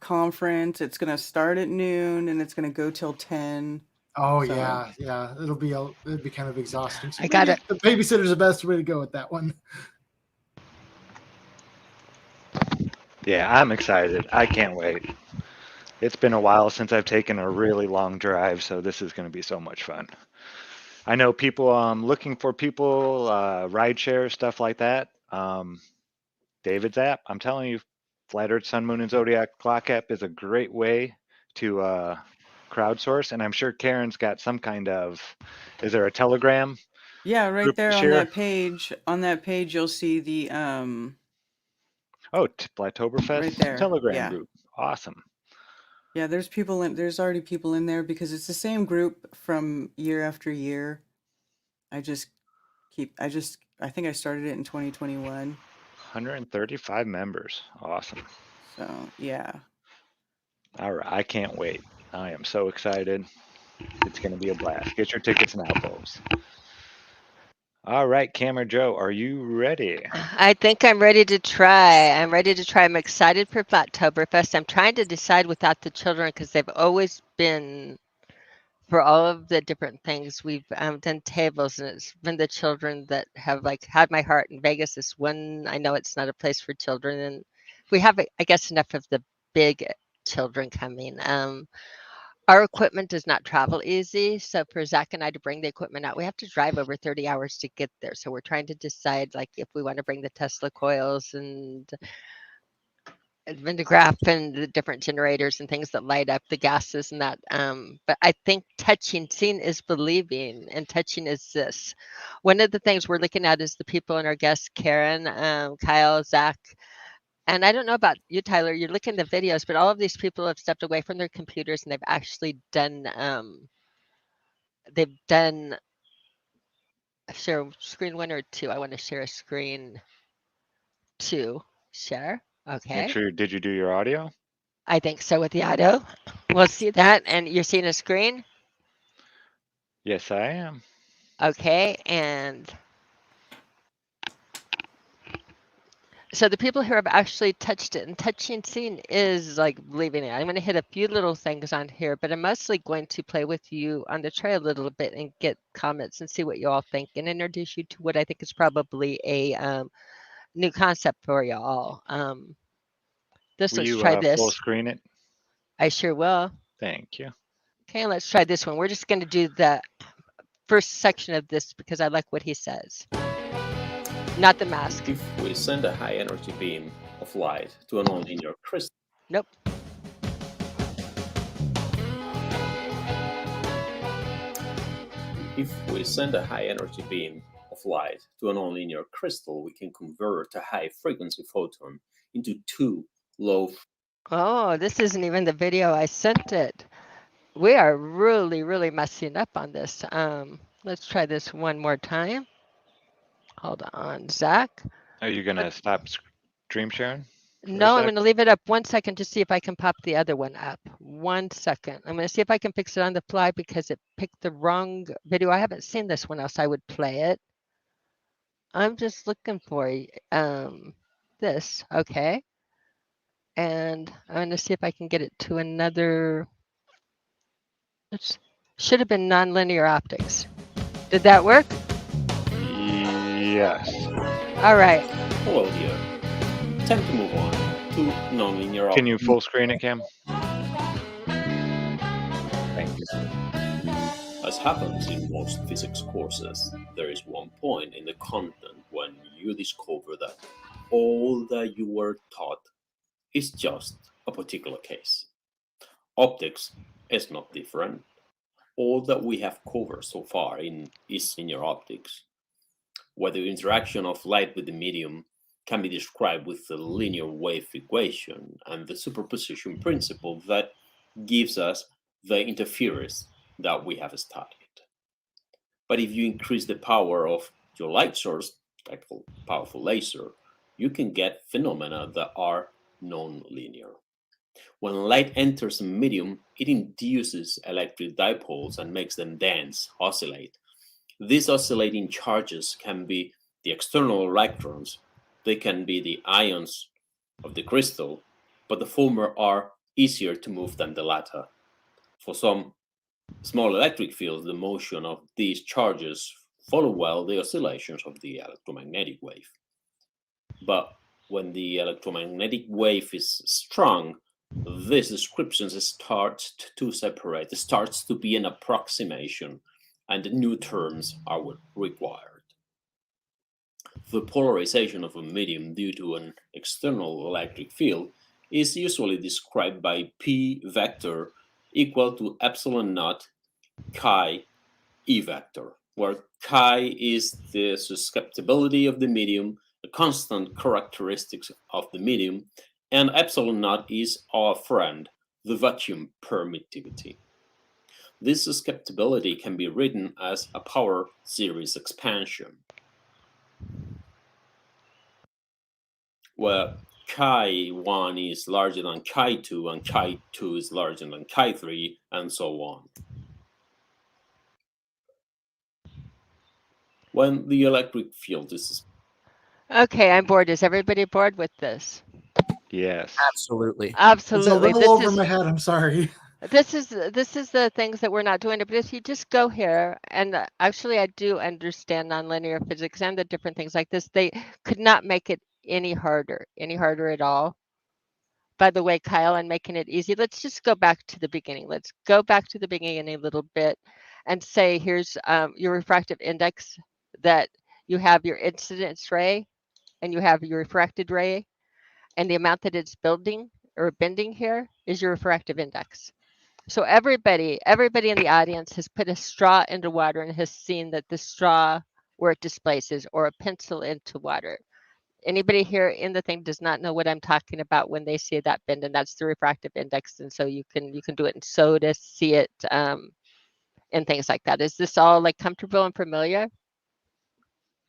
conference. It's going to start at noon and it's going to go till 10.
Oh
So-
yeah, it'll be kind of exhausting. So
I got
maybe
it.
the babysitter's the best way to go with that one.
Yeah, I'm excited. I can't wait. It's been a while since I've taken a really long drive, so this is going to be so much fun. I know people looking for people, ride share, stuff like that. David's app, I'm telling you, Flat Earth, Sun, Moon, and Zodiac Clock app is a great way to crowdsource. And I'm sure Karen's got some kind of, is there a Telegram
Yeah, right
group
there
to
on
share?
that page. On that page, you'll see the
Oh, Blacktoberfest
right there.
Telegram
Yeah.
group. Awesome.
Yeah, there's people in there's already people in there because it's the same group from year after year. I think I started it in 2021.
135 members. Awesome.
So, yeah.
All right. I can't wait. I am so excited. It's going to be a blast. Get your tickets now, folks. All right, Cameron Joe, are you ready?
I think I'm ready to try. I'm ready to try. I'm excited for Blacktoberfest. I'm trying to decide without the children because they've always been for all of the different things. We've done tables, and it's been the children that have like had my heart. In Vegas is one. I know it's not a place for children, and we have, I guess, enough of the big children coming. Our equipment does not travel easy. So for Zach and I to bring the equipment out, we have to drive over 30 hours to get there. So we're trying to decide like if we want to bring the Tesla coils and Ventograph and the different generators and things that light up the gases and that. But I think seeing is believing, and touching is this. One of the things we're looking at is the people in our guests, Karen, Kyle, Zach, and I don't know about you, Tyler. You're looking at the videos, but all of these people have stepped away from their computers and they've actually done. They've done. Share screen 1 or 2. I want to share a screen 2. Share.
Make
Okay.
sure, did you do your audio?
I think so with the audio. We'll see that, and you're seeing a screen.
Yes, I am.
Okay, and so the people who have actually touched it, and touching scene is like believing it. I'm going to hit a few little things on here, but I'm mostly going to play with you on the tray a little bit and get comments and see what you all think and introduce you to what I think is probably a new concept for you all. Let's
Will you
try
full
this.
screen it?
I sure will.
Thank you.
Okay, let's try this one. We're just going to do the first section of this because I like what he says. Not the mask.
If we send a high energy beam of light to a nonlinear crystal.
Nope.
If we send a high energy beam of light to a nonlinear crystal, we can convert a high frequency photon into 2 low.
Oh, this isn't even the video I sent it. We are really, really messing up on this. Let's try this one more time. Hold on, Zach.
Are you going to stop stream sharing?
No, I'm going to leave it up 1 second to see if I can pop the other one up. 1 second. I'm going to see if I can fix it on the fly because it picked the wrong video. I haven't seen this one else. I would play it. I'm just looking for this. Okay. And I'm going to see if I can get it to another. It should have been nonlinear optics. Did that work?
Yes.
All right.
Hello, dear. Time to move on to nonlinear optics.
Can you full screen it, Cam? Thank you.
As happens in most physics courses, there is one point in the content when you discover that all that you were taught is just a particular case. Optics is not different. All that we have covered so far is linear optics, where the interaction of light with the medium can be described with the linear wave equation and the superposition principle that gives us the interference that we have studied. But if you increase the power of your light source powerful laser, you can get phenomena that are non-linear. When light enters a medium, it induces electric dipoles and makes them dance, oscillate. These oscillating charges can be the external electrons, they can be the ions of the crystal, but the former are easier to move than the latter. For some small electric fields, the motion of these charges follow well the oscillations of the electromagnetic wave. But when the electromagnetic wave is strong, this description starts to separate, it starts to be an approximation, and new terms are required. The polarization of a medium due to an external electric field is usually described by P vector equal to epsilon naught chi E vector, where chi is the susceptibility of the medium, a constant characteristic of the medium, and epsilon naught is our friend, the vacuum permittivity. This susceptibility can be written as a power series expansion, where chi 1 is larger than chi 2 and chi 2 is larger than chi 3 and so on. When the electric field is
Okay, I'm bored. Is everybody bored with this?
Yes.
Absolutely.
It's a
Absolutely.
little over my head. I'm sorry.
This is the things that we're not doing. But if you just go here, and actually I do understand nonlinear physics and the different things like this, they could not make it any harder at all. By the way, Kyle, and making it easy, let's just go back to the beginning. Let's go back to the beginning a little bit and say, here's your refractive index, that you have your incidence ray and you have your refracted ray, and the amount that it's building or bending here is your refractive index. So everybody in the audience has put a straw into water and has seen that the straw where it displaces, or a pencil into water. Anybody here in the thing does not know what I'm talking about when they see that bend, and that's the refractive index. And so you can do it in soda, see it and things like that. Is this all like comfortable and familiar?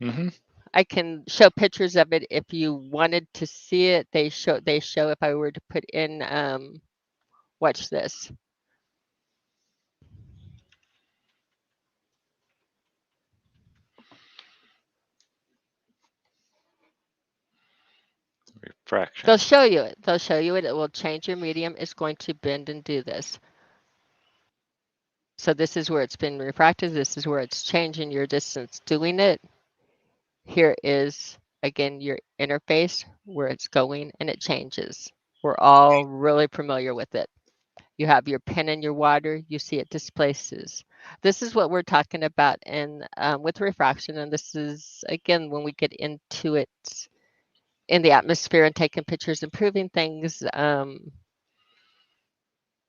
Mm-hmm.
I can show pictures of it if you wanted to see it. They show if I were to put in watch this.
Refraction.
They'll show you it. They'll show you it. It will change your medium. It's going to bend and do this. So this is where it's been refracted. This is where it's changing your distance doing it. Here is, again, your interface where it's going and it changes. We're all really familiar with it. You have your pen in your water, you see it displaces. This is what we're talking about in with refraction, and this is, again, when we get into it in the atmosphere and taking pictures and proving things.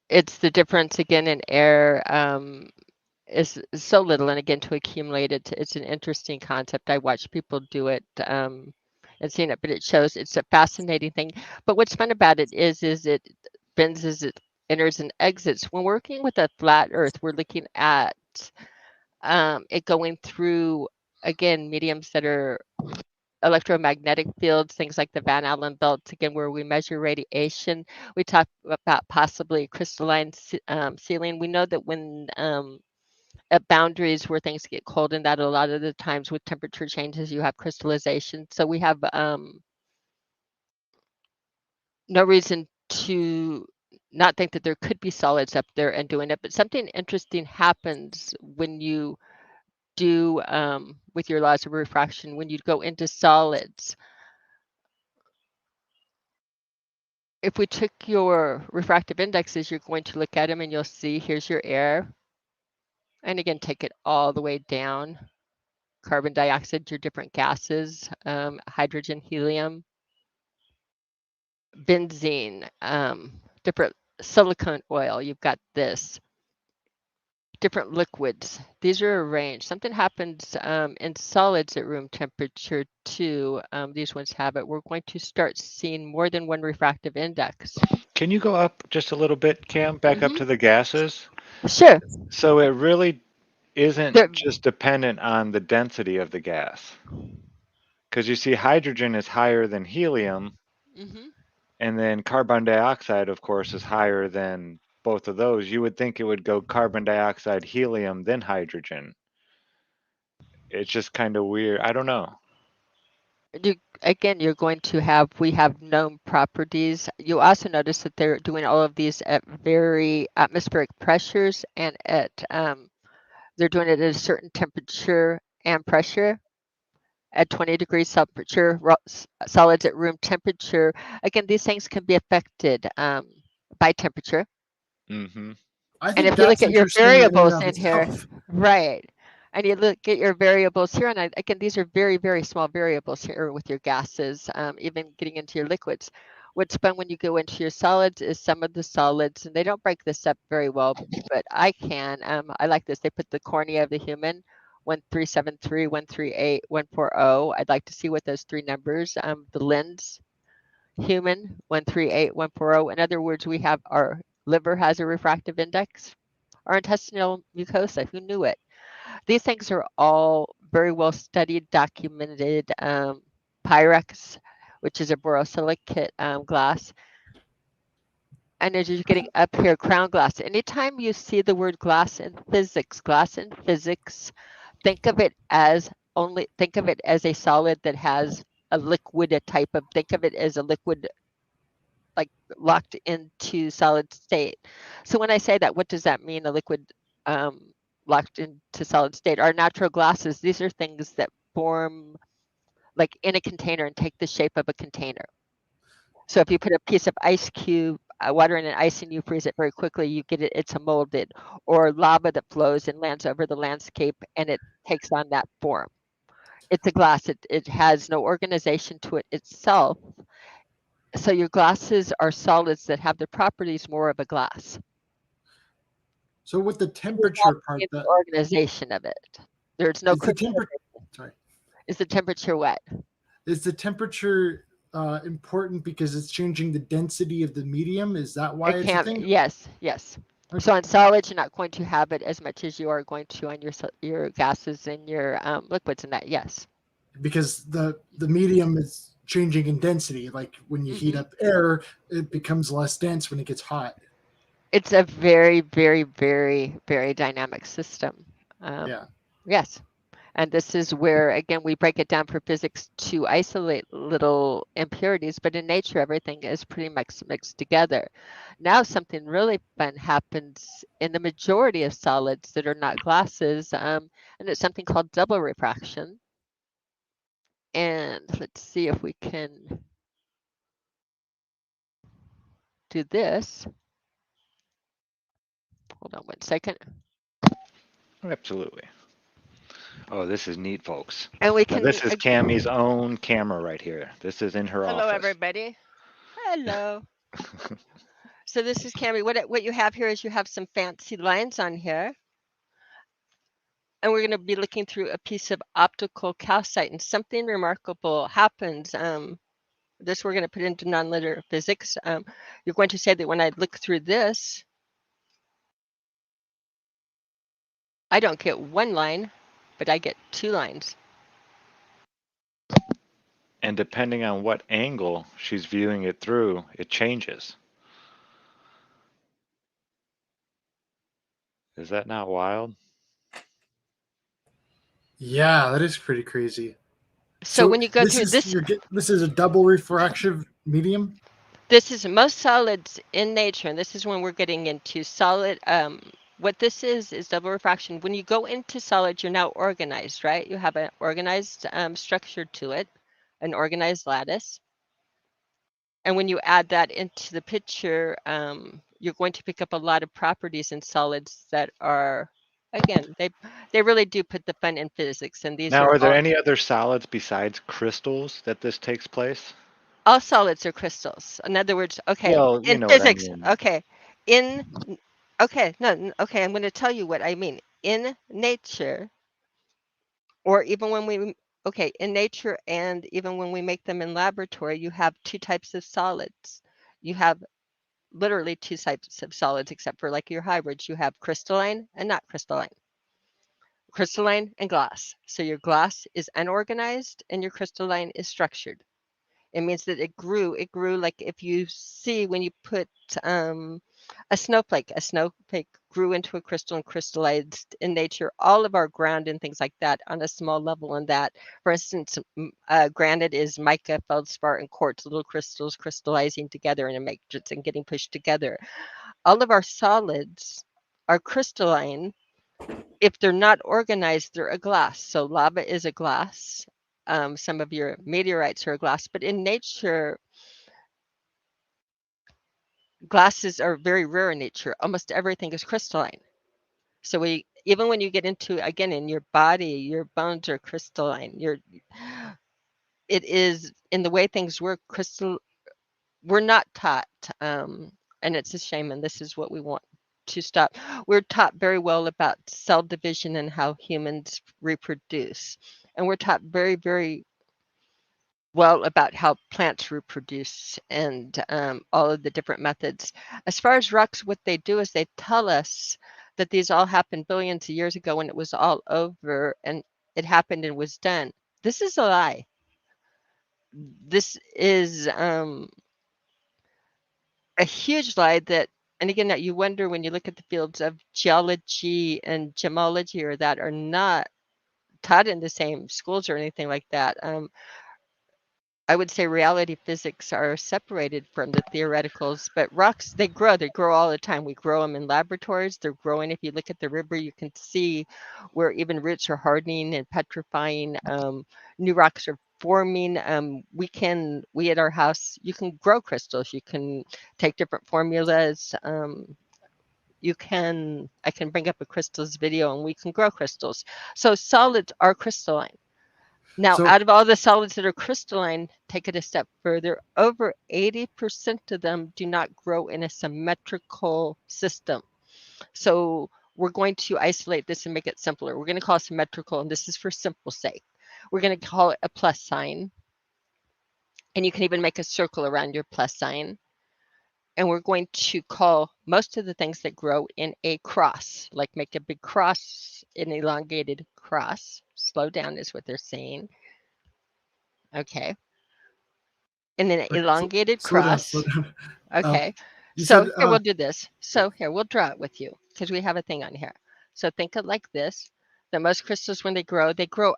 It's the difference, again, in air is so little, and again, to accumulate it, it's an interesting concept. I watch people do it and seen it, but it shows it's a fascinating thing. But what's fun about it is it bends as it enters and exits. When working with a flat Earth, we're looking at it going through, again, mediums that are electromagnetic fields, things like the Van Allen belts, again, where we measure radiation. We talk about possibly crystalline sealing. We know that when at boundaries where things get cold, and that a lot of the times with temperature changes, you have crystallization. So we have no reason to not think that there could be solids up there and doing it. But something interesting happens when you do with your laws of refraction, when you go into solids. If we took your refractive indexes, you're going to look at them and you'll see here's your air. And again, take it all the way down. Carbon dioxide, your different gases, hydrogen, helium, benzene, different silicone oil. You've got this, different liquids. These are arranged. Something happens in solids at room temperature too. These ones have it. We're going to start seeing more than one refractive index.
Can you go up just a little bit, Cam, back up to the gases?
Sure.
So it really isn't
They're,
just dependent on the density of the gas. Because you see, hydrogen is higher than helium,
Hmm.
and then carbon dioxide, of course, is higher than both of those. You would think it would go carbon dioxide, helium, then hydrogen. It's just kind of weird. I don't know.
Again, we have known properties. You also notice that they're doing all of these at very atmospheric pressures, and they're doing it at a certain temperature and pressure. At 20 degrees temperature, solids at room temperature. Again, these things can be affected by temperature.
Hmm.
I
And
think
if you look
that's
at your
interesting in and
variables
of
in here,
itself.
right, and you look at your variables here, and again, these are very, very small variables here with your gases, even getting into your liquids. What's fun when you go into your solids is some of the solids, and they don't break this up very well, but I can. I like this. They put the cornea of the human, 1373, 138, 140. I'd like to see what those three numbers, the lens, human, 138, 140. In other words, we have our liver has a refractive index, our intestinal mucosa, who knew it? These things are all very well studied, documented. Pyrex, which is a borosilicate glass. And as you're getting up here, crown glass. Anytime you see the word glass in physics, think of it as a solid that has a liquid type of, think of it as a liquid like locked into solid state. So when I say that, what does that mean? A liquid locked into solid state. Our natural glasses, these are things that form like in a container and take the shape of a container. So if you put a piece of ice cube, water in an ice and you freeze it very quickly, you get it, it's a molded, or lava that flows and lands over the landscape and it takes on that form. It's a glass, it has no organization to it itself. So your glasses are solids that have the properties more of a glass.
So with the
It's not
temperature part,
in the
that
organization of it. There's no
is the temperature.
crystallization.
Sorry,
Is the temperature wet?
is the temperature important because it's changing the density of the medium? Is that why
It
it's a
can't.
thing?
Yes, yes.
Okay.
So on solids, you're not going to have it as much as you are going to on your gases and your liquids and that. Yes.
Because the medium is changing in density. Like when you heat
Hmm.
up air, it becomes less dense when it gets hot.
It's a very, very, very, very dynamic system.
Yeah.
Yes. And this is where, again, we break it down for physics to isolate little impurities, but in nature, everything is pretty much mixed together. Now, something really fun happens in the majority of solids that are not glasses, and it's something called double refraction. And let's see if we can do this. Hold on one second.
Absolutely. Oh, this is neat, folks.
And we
Now,
can,
this is Cammie's own camera right here. This is in her
hello,
office.
everybody. Hello. So this is Cami. What you have here is you have some fancy lines on here. And we're going to be looking through a piece of optical calcite, and something remarkable happens. This we're going to put into nonlinear physics. You're going to say that when I look through this, I don't get one line, but I get two lines.
And depending on what angle she's viewing it through, it changes. Is that not wild?
Yeah, that is pretty crazy.
So
So
when you go through this,
this is a double refractive medium.
this is most solids in nature, and this is when we're getting into solid. What this is double refraction. When you go into solids, you're now organized, right? You have an organized structure to it, an organized lattice. And when you add that into the picture, you're going to pick up a lot of properties in solids that are, again, they really do put the fun in physics. And these
Now,
are
are there any other solids besides crystals that this takes place?
all solids are crystals. In other words, okay,
Well, you
in
know what I
physics,
mean.
okay, in, okay, no, okay, I'm going to tell you what I mean. In nature, or even when we, okay, in nature and even when we make them in laboratory, you have two types of solids. You have literally two types of solids, except for like your hybrids. You have crystalline and not crystalline. crystalline and glass. So your glass is unorganized and your crystalline is structured. It means that it grew like if you see when you put a snowflake grew into a crystal and crystallized in nature. All of our ground and things like that on a small level, and that, for instance, granite is mica, feldspar, and quartz, little crystals crystallizing together in a matrix and getting pushed together. All of our solids are crystalline. If they're not organized, they're a glass. So lava is a glass. Some of your meteorites are a glass, but in nature, glasses are very rare in nature. Almost everything is crystalline. So even when you get into, again, in your body, your bones are crystalline. It is in the way things work. We're not taught, and it's a shame, and this is what we want to stop. We're taught very well about cell division and how humans reproduce, and we're taught very, very well about how plants reproduce and all of the different methods. As far as rocks, what they do is they tell us that these all happened billions of years ago when it was all over and it happened and was done. This is a lie. This is a huge lie that, and again, that you wonder when you look at the fields of geology and gemology or that are not taught in the same schools or anything like that. I would say reality physics are separated from the theoreticals, but rocks, they grow all the time. We grow them in laboratories. They're growing. If you look at the river, you can see where even roots are hardening and petrifying. New rocks are forming. We at our house, you can grow crystals. You can take different formulas. I can bring up a crystals video and we can grow crystals. So solids are crystalline. Now,
So
out of all the solids that are crystalline, take it a step further, over 80% of them do not grow in a symmetrical system. So we're going to isolate this and make it simpler. We're going to call it symmetrical, and this is for simple sake. We're going to call it a plus sign, and you can even make a circle around your plus sign. And we're going to call most of the things that grow in a cross, like make a big cross, an elongated cross. Slow down is what they're saying. Okay. And then an elongated
slow down,
cross.
slow down.
Okay.
You
So
said
here, we'll do this. So here, we'll draw it with you because we have a thing on here. So think of like this. The most crystals, when they grow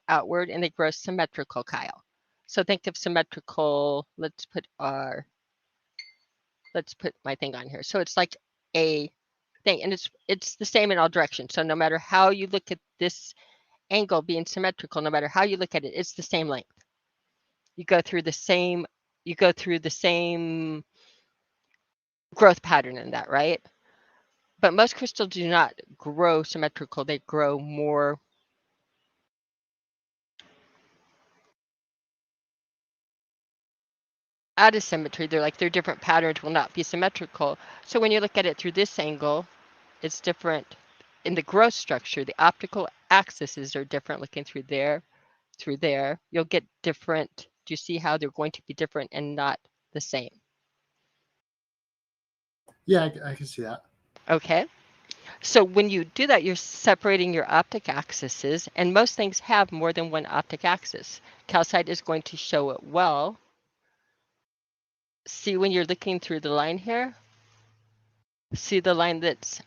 outward and they grow symmetrical, Kyle. So think of symmetrical. Let's put my thing on here. So it's like a thing, and it's the same in all directions. So no matter how you look at this angle being symmetrical, no matter how you look at it, it's the same length. You go through the same growth pattern in that, right? But most crystals do not grow symmetrical. They grow more out of symmetry. Their different patterns will not be symmetrical. So when you look at it through this angle, it's different. In the growth structure, the optical axes are different. Looking through there, you'll get different. Do you see how they're going to be different and not the same?
Yeah, I can see that.
Okay. So when you do that, you're separating your optic axes, and most things have more than one optic axis. Calcite is going to show it well. See when you're looking through the line here? See the line that's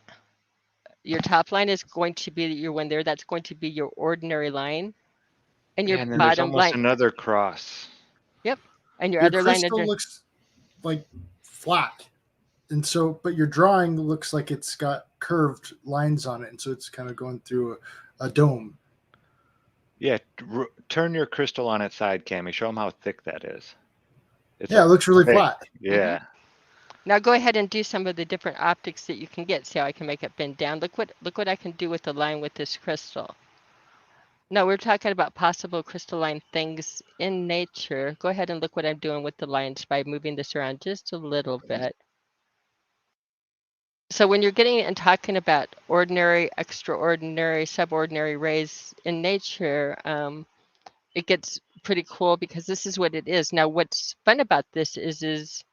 your top line is going to be your one there. That's going to be your ordinary line. And your
And then there's
bottom
almost
line.
another cross.
Yep. And your
Your
other line.
crystal looks like flat. And so, but your drawing looks like it's got curved lines on it. And so it's kind of going through a dome.
Yeah, turn your crystal on its side, Cami. Show them how thick that is.
It looks really
thick.
flat.
Yeah.
Mm-hmm. Now go ahead and do some of the different optics that you can get. See how I can make it bend down. Look what I can do with the line with this crystal. No, we're talking about possible crystalline things in nature. Go ahead and look what I'm doing with the lines by moving this around just a little bit. So when you're getting and talking about ordinary, extraordinary, subordinary rays in nature, it gets pretty cool because this is what it is. Now, what's fun about this is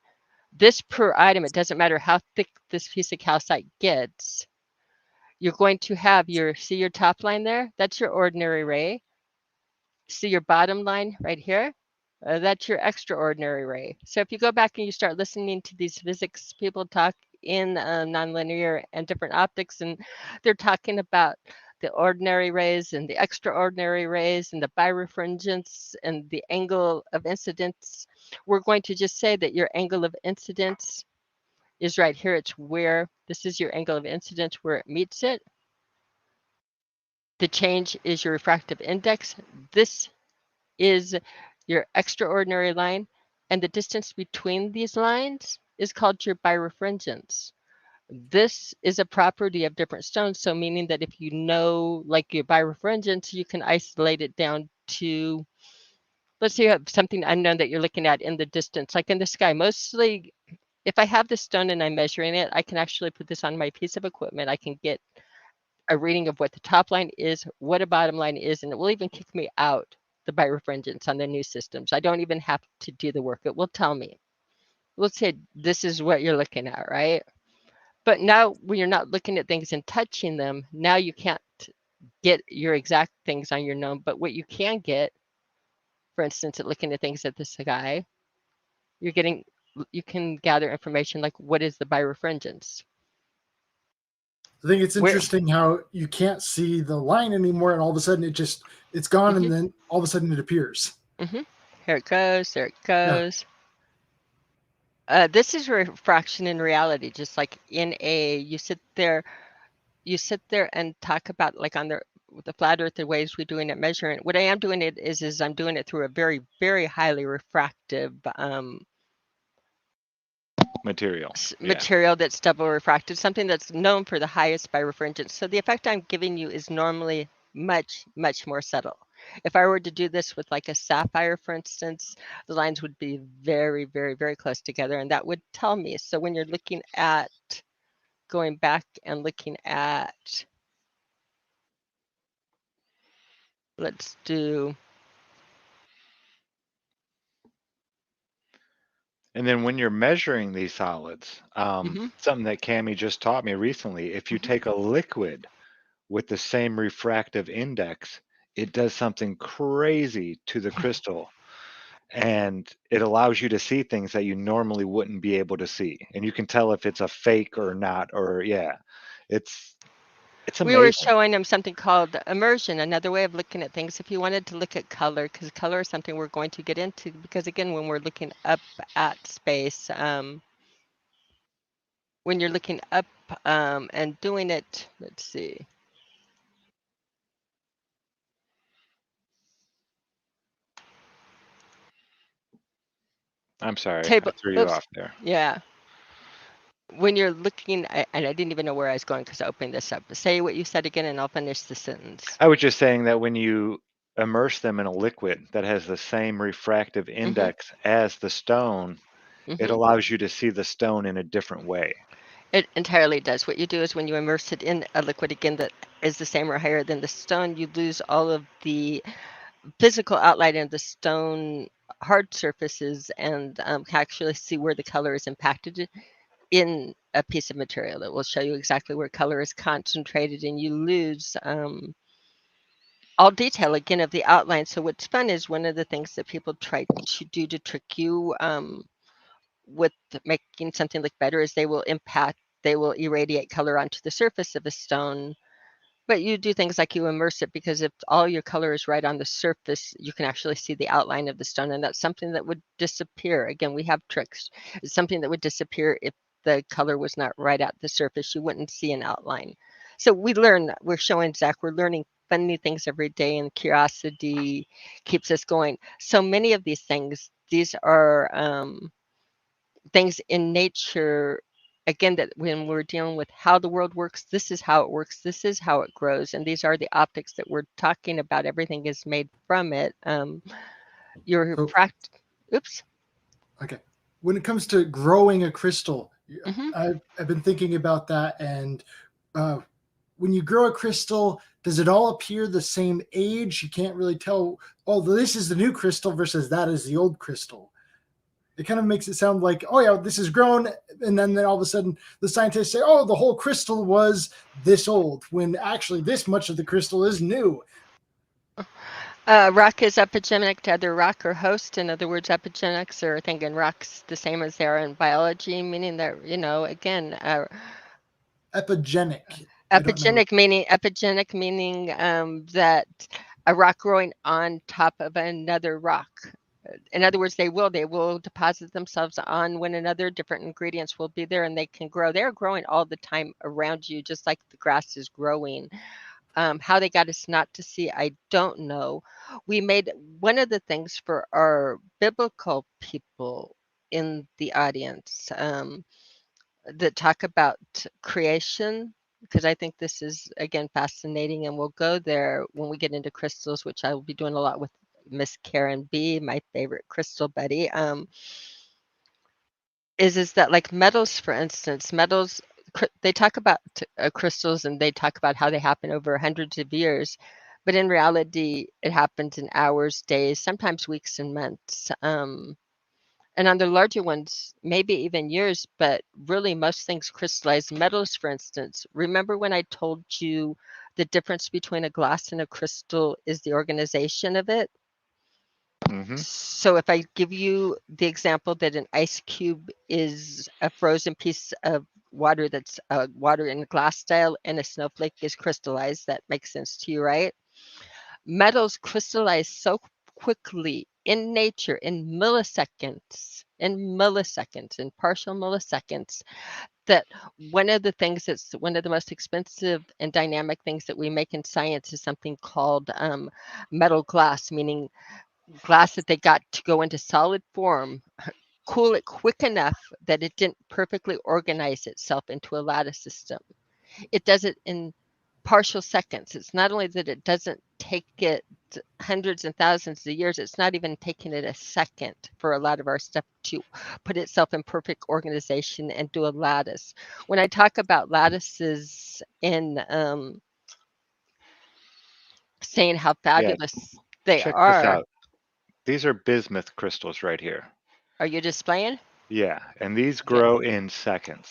this per item, it doesn't matter how thick this piece of calcite gets, you're going to have see your top line there? That's your ordinary ray. See your bottom line right here? That's your extraordinary ray. So if you go back and you start listening to these physics people talk in nonlinear and different optics, and they're talking about the ordinary rays and the extraordinary rays and the birefringence and the angle of incidence, we're going to just say that your angle of incidence is right here. It's where this is your angle of incidence where it meets it. The change is your refractive index. This is your extraordinary line, and the distance between these lines is called your birefringence. This is a property of different stones, so meaning that if you know like your birefringence, you can isolate it down to, let's say you have something unknown that you're looking at in the distance, like in the sky. Mostly, if I have this stone and I'm measuring it, I can actually put this on my piece of equipment. I can get a reading of what the top line is, what a bottom line is, and it will even kick me out the birefringence on the new systems. I don't even have to do the work. It will tell me. Let's say this is what you're looking at, right? But now when you're not looking at things and touching them, now you can't get your exact things on your gnome. But what you can get, for instance, at looking at things at the sky, you can gather information like what is the birefringence?
I think it's interesting how you can't see the line anymore, and all of a sudden it's gone,
Mhm.
and then all of a sudden it appears.
Mm-hmm. Here it goes. There it goes. Yeah. This is refraction in reality, just like in you sit there and talk about like on the flat earth, the ways we're doing it, measuring it. What I am doing it is I'm doing it through a very, very highly refractive
Material.
material that's double refracted, something that's known for the highest birefringence. So the effect I'm giving you is normally much, much more subtle. If I were to do this with like a sapphire, for instance, the lines would be very, very, very close together, and that would tell me. So when you're looking at going back and looking at, let's do.
And then when you're measuring these solids, something that Cami just taught me recently, if you take a liquid with the same refractive index, it does something crazy to the crystal. And it allows you to see things that you normally wouldn't be able to see. And you can tell if it's a fake or not, or it's
We were
amazing.
showing them something called immersion, another way of looking at things. If you wanted to look at color, because color is something we're going to get into, because again, when we're looking up at space, when you're looking up and doing it, let's see.
I'm sorry, I threw you off there.
Yeah. When you're looking, and I didn't even know where I was going because I opened this up. Say what you said again, and I'll finish the sentence.
I was just saying that when you immerse them in a liquid that has the same refractive index as the stone, it allows you to see the stone in a different way.
It entirely does. What you do is when you immerse it in a liquid, again, that is the same or higher than the stone, you lose all of the physical outline of the stone hard surfaces and can actually see where the color is impacted in a piece of material. That will show you exactly where color is concentrated, and you lose all detail again of the outline. So what's fun is one of the things that people try to do to trick you with making something look better is they will irradiate color onto the surface of a stone. But you do things like you immerse it, because if all your color is right on the surface, you can actually see the outline of the stone, and that's something that would disappear. Again, we have tricks. It's something that would disappear if the color was not right at the surface. You wouldn't see an outline. So we're showing Zach, we're learning funny things every day, and curiosity keeps us going. So many of these things, these are things in nature, again, that when we're dealing with how the world works, this is how it works, this is how it grows, and these are the optics that we're talking about. Everything is made from it. Oops.
Okay. When it comes to growing a crystal, I've been thinking about that, and when you grow a crystal, does it all appear the same age? You can't really tell, oh, this is the new crystal versus that is the old crystal. It kind of makes it sound like, oh yeah, this is grown, and then all of a sudden the scientists say, oh, the whole crystal was this old, when actually this much of the crystal is new.
Rock is epigenetic to other rock or host. In other words, epigenetics are thinking rocks the same as they are in biology, meaning that, again,
Epigenic.
Epigenic meaning that a rock growing on top of another rock. In other words, they will deposit themselves on one another. Different ingredients will be there, and they can grow. They're growing all the time around you, just like the grass is growing. How they got us not to see, I don't know. We made one of the things for our biblical people in the audience that talk about creation, because I think this is, again, fascinating, and we'll go there when we get into crystals, which I will be doing a lot with Miss Karen B, my favorite crystal buddy. Is that like metals, for instance, they talk about crystals, and they talk about how they happen over hundreds of years, but in reality, it happens in hours, days, sometimes weeks and months. And on the larger ones, maybe even years, but really most things crystallize. Metals, for instance, remember when I told you the difference between a glass and a crystal is the organization of it?
Mm-hmm.
So if I give you the example that an ice cube is a frozen piece of water that's water in glass style, and a snowflake is crystallized, that makes sense to you, right? Metals crystallize so quickly in nature in milliseconds, in partial milliseconds, that one of the things that's one of the most expensive and dynamic things that we make in science is something called metal glass, meaning glass that they got to go into solid form, cool it quick enough that it didn't perfectly organize itself into a lattice system. It does it in partial seconds. It's not only that it doesn't take it hundreds and thousands of years, it's not even taking it a second for a lot of our stuff to put itself in perfect organization and do a lattice. When I talk about lattices in saying how
Yeah,
fabulous they
check this
are
out. These are bismuth crystals right here.
you displaying?
Yeah, and these
Okay.
grow in seconds.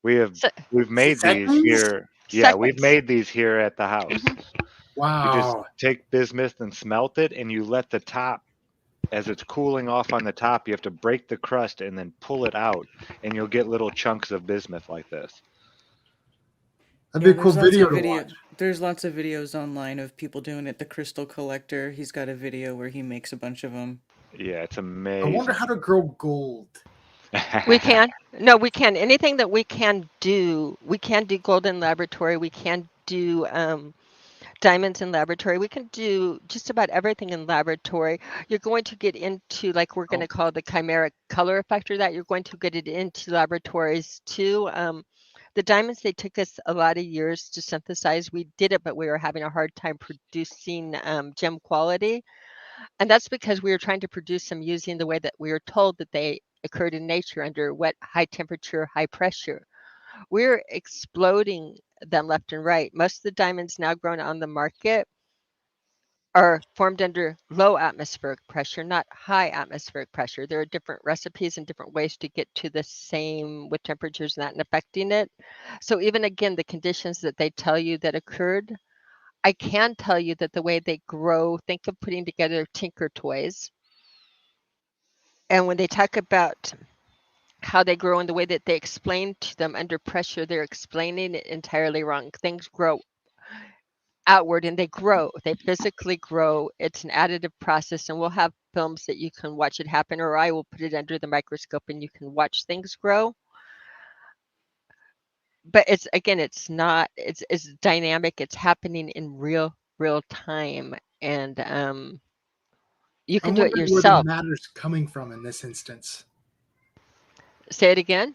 We've
So,
made these
Seconds?
here. Yeah, we've
seconds.
made these here at the house. You just
Wow.
take bismuth and smelt it, and you let the top, as it's cooling off on the top, you have to break the crust and then pull it out, and you'll get little chunks of bismuth like this.
That'd
Yeah,
be a cool video to watch.
There's lots of videos online of people doing it. The Crystal Collector, he's got a video where he makes a bunch of them.
Yeah, it's
I
amazing.
wonder how to grow gold.
We can. No, we can. Anything that we can do gold in laboratory. We can do diamonds in laboratory. We can do just about everything in laboratory. You're going to get into, like, we're going to call the chimeric color effect, or that you're going to get it into laboratories too. The diamonds, they took us a lot of years to synthesize. We did it, but we were having a hard time producing gem quality. And that's because we were trying to produce them using the way that we were told that they occurred in nature, under wet, high temperature, high pressure. We're exploding them left and right. Most of the diamonds now grown on the market are formed under low atmospheric pressure, not high atmospheric pressure. There are different recipes and different ways to get to the same with temperatures not affecting it. So even again, the conditions that they tell you that occurred, I can tell you that the way they grow, think of putting together Tinker Toys. And when they talk about how they grow and the way that they explain to them under pressure, they're explaining it entirely wrong. Things grow outward and they physically grow. It's an additive process, and we'll have films that you can watch it happen, or I will put it under the microscope and you can watch things grow. But it's dynamic. It's happening in real time, and you can
I'm
do it
wondering where the
yourself.
matter's coming from in this instance.
Say it again.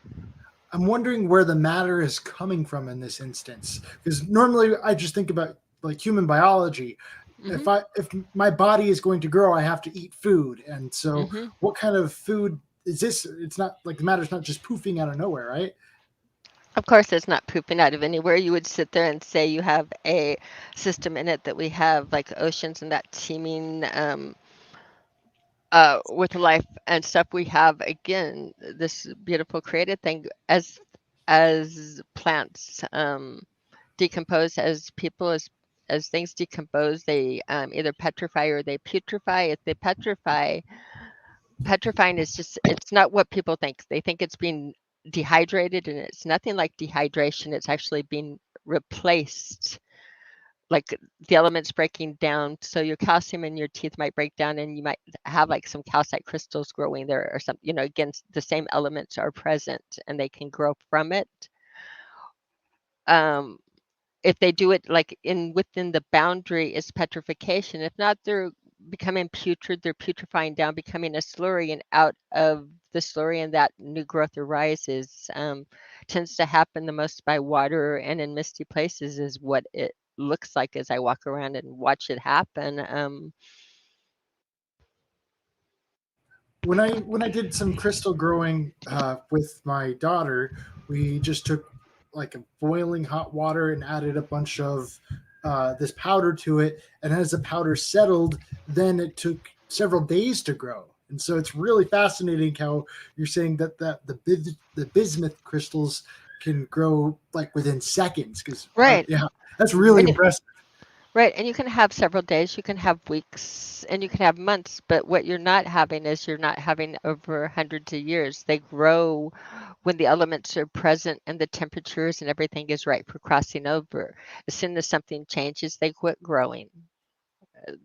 I'm wondering where the matter is coming from in this instance, because normally I just think about like human biology.
Mm-hmm.
If my body is going to grow, I have to eat food, and so
Mm-hmm.
what kind of food is this? It's not like the matter's not just poofing out of nowhere, right?
Of course, it's not pooping out of anywhere. You would sit there and say you have a system in it that we have, like oceans and that teeming with life and stuff, we have again this beautiful created thing as plants decompose, as people as things decompose, they either petrify or they putrefy. If they petrify, petrifying is just, it's not what people think. They think it's being dehydrated, and it's nothing like dehydration. It's actually being replaced, like the elements breaking down. So your calcium in your teeth might break down, and you might have like some calcite crystals growing there or something. You know, again, the same elements are present and they can grow from it. If they do it like within the boundary is petrification. If not, they're becoming putrid, they're putrefying down, becoming a slurry, and out of the slurry and that new growth arises. Tends to happen the most by water and in misty places is what it looks like as I walk around and watch it happen.
When I did some crystal growing with my daughter, we just took like a boiling hot water and added a bunch of this powder to it, and as the powder settled, then it took several days to grow. And so it's really fascinating how you're saying that the bismuth crystals can grow like within seconds. Because
Right.
yeah, that's really impressive.
Right, and you can have several days, you can have weeks, and you can have months, but what you're not having is you're not having over hundreds of years. They grow when the elements are present and the temperatures and everything is right for crossing over. As soon as something changes, they quit growing.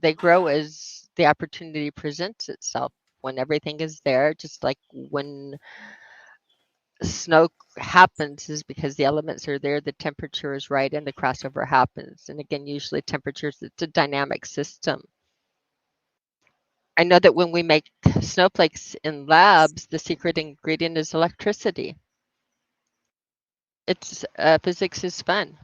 They grow as the opportunity presents itself. When everything is there, just like when snow happens is because the elements are there, the temperature is right, and the crossover happens. And again, usually temperatures, it's a dynamic system. I know that when we make snowflakes in labs, the secret ingredient is electricity. It's physics is fun.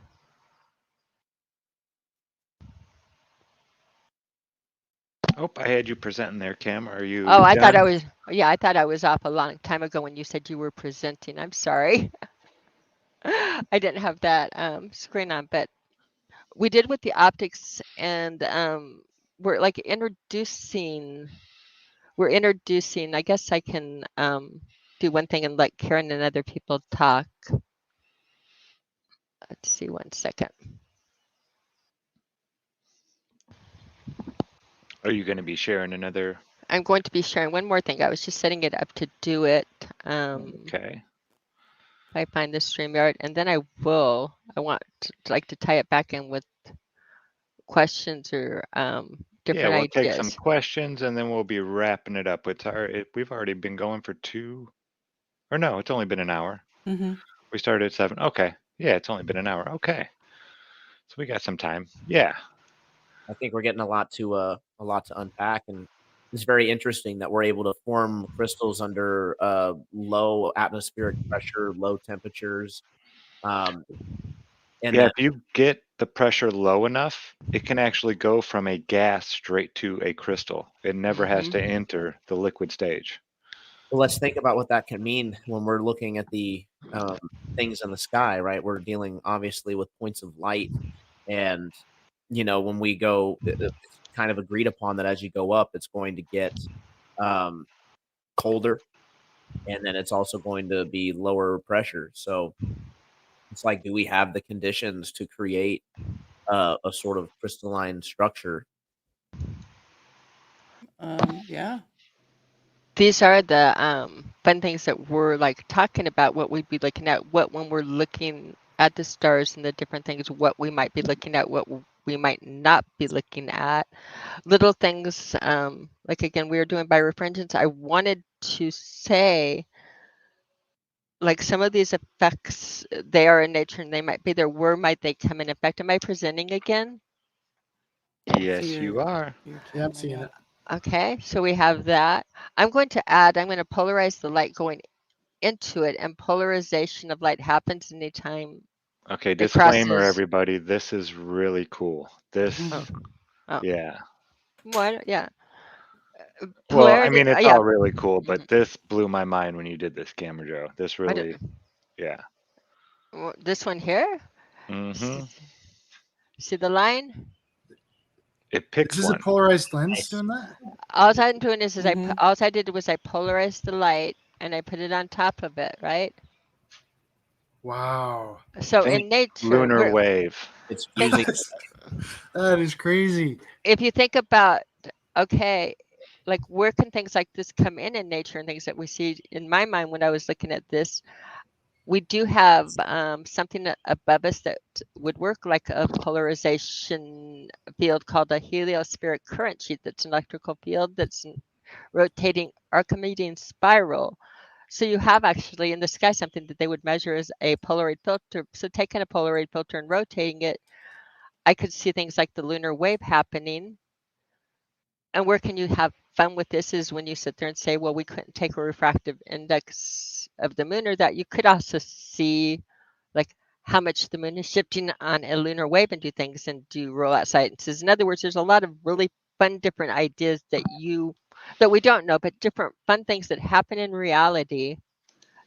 Oh, I had you presenting there, Kim. Are you
Oh, I thought
done?
I was, yeah, I thought I was off a long time ago when you said you were presenting. I'm sorry. I didn't have that screen on, but we did with the optics, and we're like we're introducing, I guess I can do one thing and let Karen and other people talk. Let's see, one second.
Are you going to be sharing another?
I'm going to be sharing one more thing. I was just setting it up to do it.
Okay.
If I find the StreamYard, and then I want to like to tie it back in with questions or
Yeah,
different
we'll take some
ideas.
questions and then we'll be wrapping it up. We've already been going for no, it's only been an hour.
Mm-hmm.
We started at 7. Okay. Yeah, it's only been an hour. Okay. So we got some time. Yeah.
I think we're getting a lot to unpack, and it's very interesting that we're able to form crystals under low atmospheric pressure, low temperatures, and
Yeah,
that.
if you get the pressure low enough, it can actually go from a gas straight to a crystal. It never has to enter the liquid stage.
Well, let's think about what that can mean when we're looking at the things in the sky, right? We're dealing obviously with points of light, and when we go, it's kind of agreed upon that as you go up, it's going to get um, colder, and then it's also going to be lower pressure. So it's like, do we have the conditions to create a sort of crystalline structure?
Yeah.
These are the fun things that we're like talking about, what we'd be looking at, when we're looking at the stars and the different things, what we might be looking at, what we might not be looking at. Little things, like again, we were doing birefringence. I wanted to say, like some of these effects, they are in nature and they might be there. Where might they come in effect? Am I presenting again?
So
Yes, you are.
Yeah, I'm seeing it.
Okay, so we have that. I'm going to polarize the light going into it, and polarization of light happens anytime
Okay,
it
disclaimer,
crosses.
everybody. This is really cool.
Oh, oh,
Yeah.
what? Yeah.
Well, I
Polarity.
mean, it's
Yeah.
all really cool,
Mhm.
but this blew my mind when you did this, Camera Joe. This
I did,
really, yeah.
this one here.
Mm-hmm.
See the line?
It
This
picks
is a
one.
polarized lens
Nice.
doing that.
All I'm doing is
Mm-hmm.
all I did was I polarized the light and I put it on top of it, right?
Wow.
So
Think
in nature,
lunar wave.
It's
think
fusing.
That is crazy.
if you think about, okay, like where can things like this come in nature and things that we see in my mind when I was looking at this, we do have something above us that would work like a polarization field called a heliospheric current sheet. That's an electrical field that's rotating Archimedean spiral. So you have actually in the sky something that they would measure as a Polaroid filter. So taking a Polaroid filter and rotating it, I could see things like the lunar wave happening. And where can you have fun with this is when you sit there and say, well, we couldn't take a refractive index of the moon, or that you could also see like how much the moon is shifting on a lunar wave and do things and do rollout sciences. In other words, there's a lot of really fun different ideas that we don't know, but different fun things that happen in reality.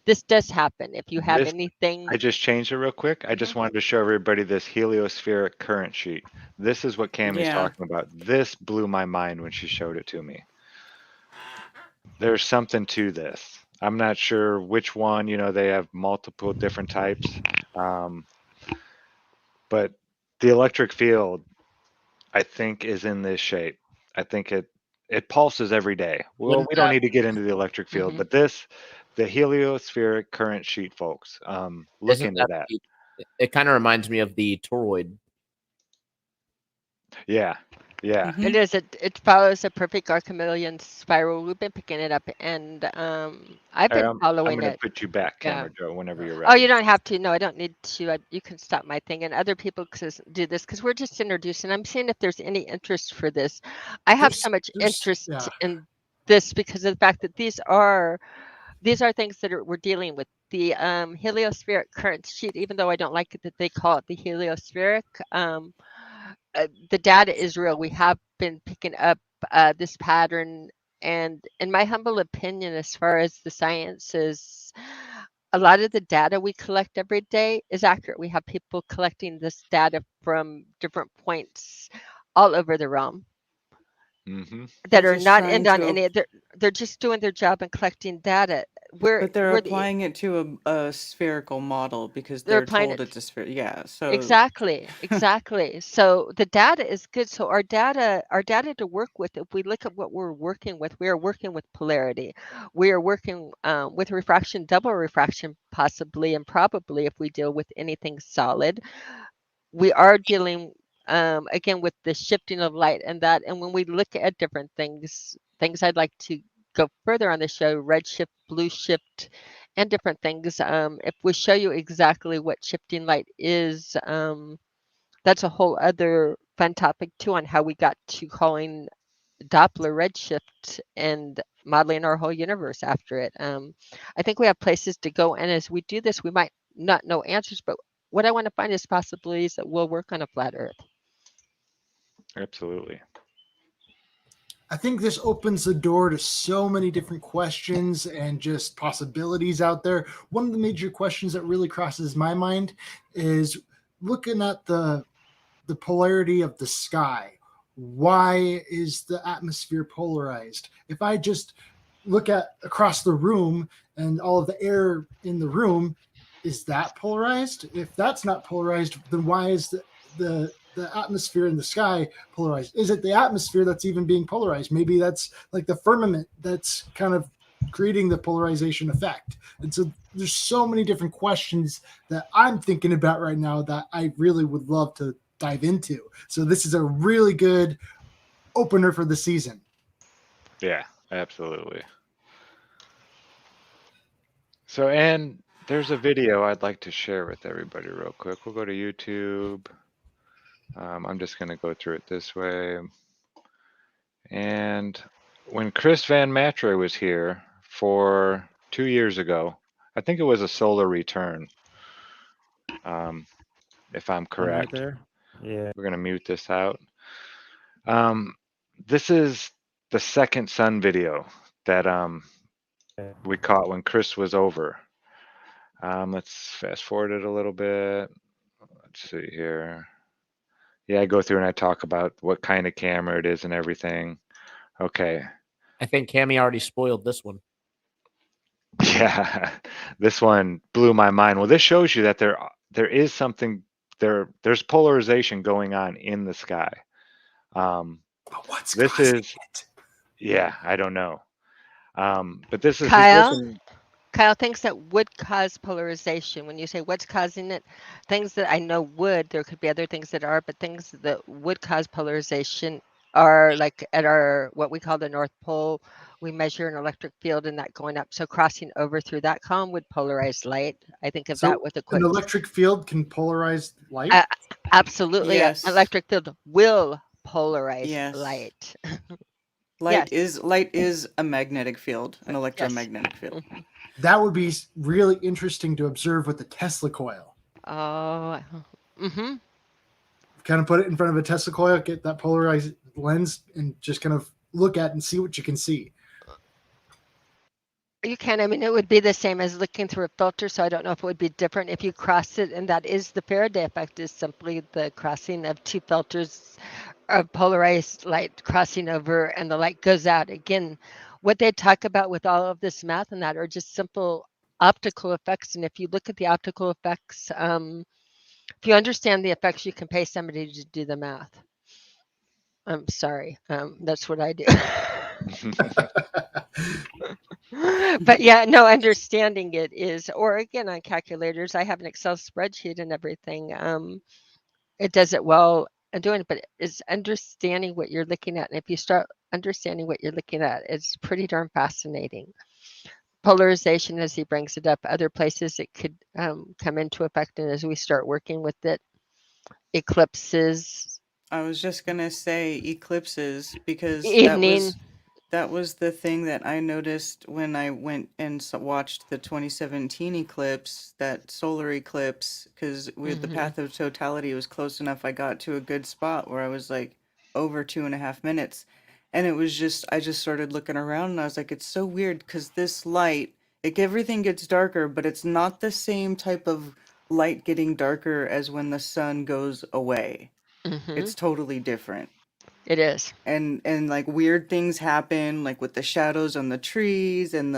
This does happen. If you have
This
anything,
I just changed it real quick. I just wanted to show everybody this heliospheric current sheet. This is what Cammie's
Yeah.
talking about. This blew my mind when she showed it to me. There's something to this. I'm not sure which one, they have multiple different types. Um, but the electric field, I think, is in this shape. I think it pulses every day. Well,
Wouldn't
we don't
that
need to get into the electric field,
mhm.
but the heliospheric current sheet, folks, look
isn't
into
that
that.
it kind of reminds me of the toroid.
Yeah, yeah.
Mm-hmm.
It is. It follows a perfect Archimedean spiral. We've been picking it up, and I've
All right,
been
I'm
following
going to
it.
put you back,
Yeah.
Camera Joe, whenever you're
Oh, you
ready.
don't have to. No, I don't need to. You can stop my thing, and other people do this because we're just introducing. I'm seeing if there's any interest for this. I have so much interest
Yeah.
in this because of the fact that these are things that we're dealing with. The heliospheric current sheet, even though I don't like it that they call it the heliospheric, the data is real. We have been picking up this pattern, and in my humble opinion, as far as the sciences, a lot of the data we collect every day is accurate. We have people collecting this data from different points all over the realm
Hmm.
that
They're
are
just
not
trying
end on
to,
any. They're just doing their job and collecting data. We're
but they're
we're the
applying it to a spherical model because
they're
they're
applying
told
it.
it's a sphere. Yeah. So,
Exactly, exactly. So the data is good. So our data to work with, if we look at what we're working with, we are working with polarity. We are working with refraction, double refraction, possibly and probably if we deal with anything solid. We are dealing again with the shifting of light and that. And when we look at different things I'd like to go further on the show, red shift, blue shift, and different things. If we show you exactly what shifting light is, that's a whole other fun topic too on how we got to calling Doppler redshift and modeling our whole universe after it. I think we have places to go, and as we do this, we might not know answers, but what I want to find is possibilities that will work on a flat Earth.
Absolutely.
I think this opens the door to so many different questions and just possibilities out there. One of the major questions that really crosses my mind is looking at the polarity of the sky. Why is the atmosphere polarized? If I just look at across the room and all of the air in the room, is that polarized? If that's not polarized, then why is the atmosphere in the sky polarized? Is it the atmosphere that's even being polarized? Maybe that's like the firmament that's kind of creating the polarization effect. And so there's so many different questions that I'm thinking about right now that I really would love to dive into. So this is a really good opener for the season.
Yeah, absolutely. So, and there's a video I'd like to share with everybody real quick. We'll go to YouTube. I'm just going to go through it this way. And when Chris Van Matre was here for 2 years ago, I think it was a solar return, um, if I'm
I'm right
correct.
there. Yeah.
We're going to mute this out. This is the second sun video that we caught when Chris was over. Let's fast forward it a little bit. Let's see here. Yeah, I go through and I talk about what kind of camera it is and everything. Okay.
I think Cammy already spoiled this one.
Yeah, this one blew my mind. Well, this shows you that there is something there's polarization going on in the sky.
But what's
This
causing
is
it?
yeah, I don't know. But this is he's
Kyle,
looking.
things that would cause polarization. When you say what's causing it, things that I know would, there could be other things that are, but things that would cause polarization are like at our what we call the North Pole. We measure an electric field and that going up. So crossing over through that column would polarize light. I think of that
So
with a
an
quick.
electric field can polarize light.
Absolutely, an
Yes.
electric field will polarize
Yes.
light.
Light
Yes,
is a magnetic field, an
yes.
electromagnetic field.
That would be really interesting to observe with the Tesla coil.
Oh, mm-hmm.
Kind of put it in front of a Tesla coil, get that polarized lens, and just kind of look at and see what you can see.
You can. I mean, it would be the same as looking through a filter, so I don't know if it would be different if you cross it, and that is the Faraday effect, is simply the crossing of two filters of polarized light crossing over, and the light goes out. Again, what they talk about with all of this math and that are just simple optical effects, and if you look at the optical effects, if you understand the effects, you can pay somebody to do the math. I'm sorry, that's what I do. But yeah, no, understanding it is, or again, on calculators, I have an Excel spreadsheet and everything. It does it well and doing it, but it's understanding what you're looking at. And if you start understanding what you're looking at, it's pretty darn fascinating. Polarization, as he brings it up, other places it could come into effect. And as we start working with it, eclipses,
I was just gonna say eclipses because
evening.
that was the thing that I noticed when I went and watched the 2017 eclipse, that solar eclipse, because with the
Hmm.
path of totality was close enough. I got to a good spot where I was like over 2.5 minutes, and it was just I just started looking around and I was like, it's so weird because this light, like everything gets darker, but it's not the same type of light getting darker as when the sun goes away.
Hmm.
It's totally different.
It is.
And like weird things happen like with the shadows on the trees and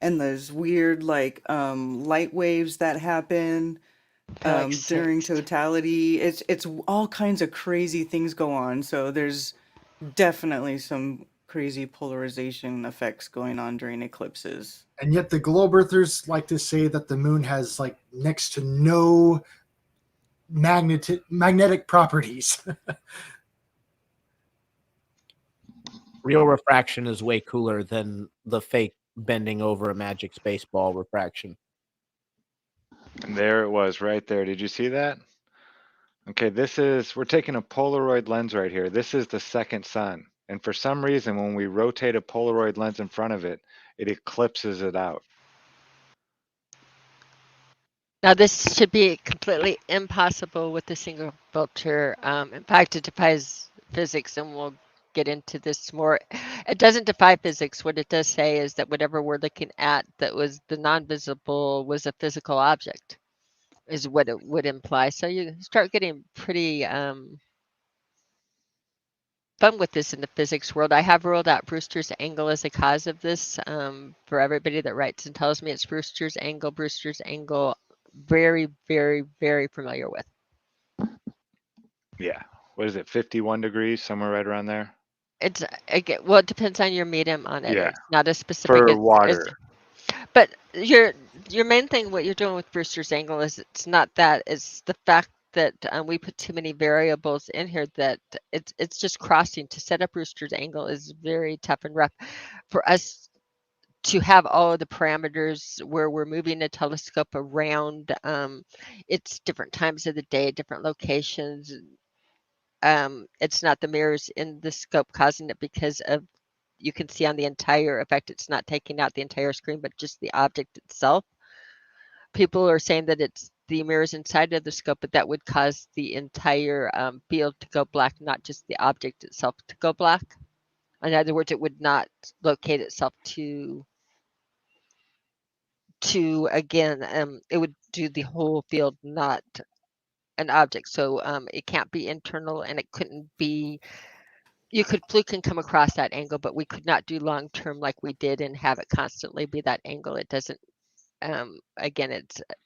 those weird like light waves that happen
I feel like
during
sinks.
totality. It's all kinds of crazy things go on, so there's definitely some crazy polarization effects going on during eclipses.
And yet the globe earthers like to say that the moon has like next to no magnetic properties.
Real refraction is way cooler than the fake bending over a magic space ball refraction.
And there it was right there. Did you see that? Okay, we're taking a Polaroid lens right here. This is the second sun. And for some reason, when we rotate a Polaroid lens in front of it, it eclipses it out.
Now, this should be completely impossible with a single filter. In fact, it defies physics, and we'll get into this more. It doesn't defy physics. What it does say is that whatever we're looking at that was the non-visible was a physical object, is what it would imply. So you start getting pretty fun with this in the physics world. I have ruled out Brewster's angle as a cause of this. For everybody that writes and tells me it's Brewster's angle, very, very, very familiar with.
Yeah. What is it? 51 degrees, somewhere right around there?
It's again, well, it depends on your medium on it.
Yeah.
It's not as specific.
For
It's
water.
but your main thing, what you're doing with Brewster's angle is it's not that. It's the fact that we put too many variables in here that it's just crossing. To set up Brewster's angle is very tough and rough for us to have all of the parameters where we're moving a telescope around. It's different times of the day, different locations. It's not the mirrors in the scope causing it because of you can see on the entire effect, it's not taking out the entire screen, but just the object itself. People are saying that it's the mirrors inside of the scope, but that would cause the entire field to go black, not just the object itself to go black. In other words, it would not locate itself to again, it would do the whole field, not an object. So it can't be internal and it couldn't be you could fluke and come across that angle, but we could not do long term like we did and have it constantly be that angle. It doesn't. Again,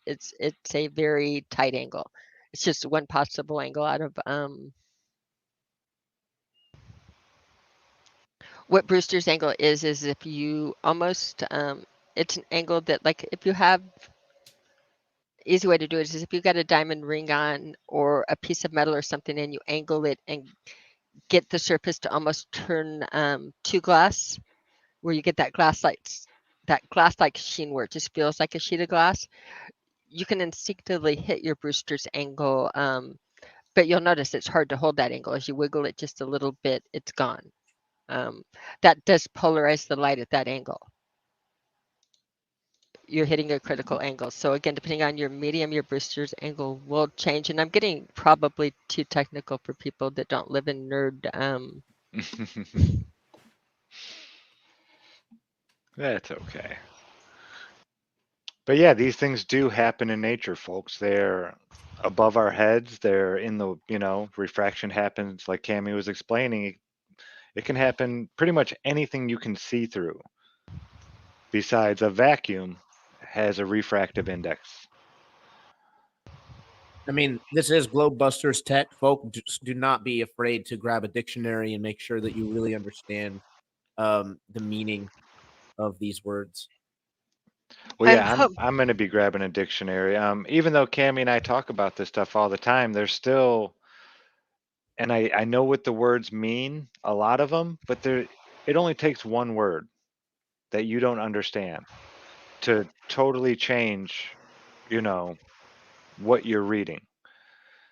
it's a very tight angle. It's just one possible angle out of what Brewster's angle is if you almost it's an angle that, like, if you have, easy way to do it is if you got a diamond ring on or a piece of metal or something and you angle it and get the surface to almost turn to glass, where you get that glass like sheen where it just feels like a sheet of glass. You can instinctively hit your Brewster's angle, but you'll notice it's hard to hold that angle. As you wiggle it just a little bit, it's gone. That does polarize the light at that angle. You're hitting a critical angle. So again, depending on your medium, your Brewster's angle will change. And I'm getting probably too technical for people that don't live in nerd.
That's okay. But yeah, these things do happen in nature, folks. They're above our heads. They're in the, refraction happens like Cami was explaining. It can happen pretty much anything you can see through, besides a vacuum, has a refractive index.
I mean, this is GlobeBusters Tech, folk. Just do not be afraid to grab a dictionary and make sure that you really understand the meaning of these words.
Well, yeah, I'm going to be grabbing a dictionary. Even though Cami and I talk about this stuff all the time, there's still, and I know what the words mean, a lot of them, but it only takes one word that you don't understand to totally change, what you're reading.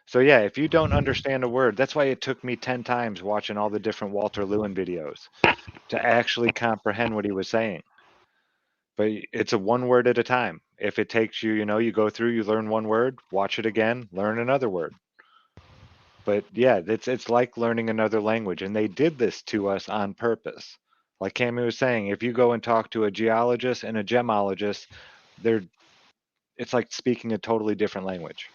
So yeah, if you don't understand a word, that's why it took me 10 times watching all the different Walter Lewin videos to actually comprehend what he was saying. But it's a one word at a time. If it takes you, you go through, you learn one word, watch it again, learn another word. But yeah, it's like learning another language, and they did this to us on purpose. Like Cami was saying, if you go and talk to a geologist and a gemologist, it's like speaking a totally different language.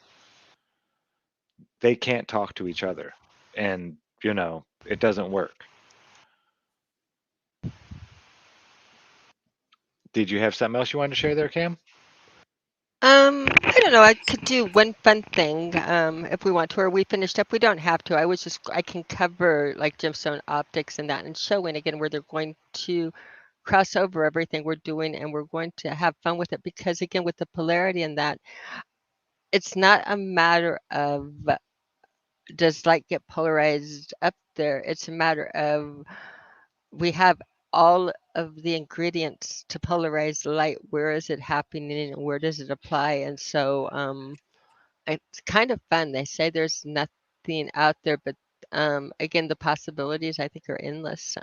They can't talk to each other, and it doesn't work. Did you have something else you wanted to share there, Cam?
I don't know. I could do one fun thing if we want to, or we finished up. We don't have to. I can cover like gemstone optics and that, and showing again where they're going to cross over everything we're doing, and we're going to have fun with it, because again, with the polarity and that, it's not a matter of does light get polarized up there. It's a matter of we have all of the ingredients to polarize light. Where is it happening and where does it apply? And so it's kind of fun. They say there's nothing out there, but again, the possibilities I think are endless.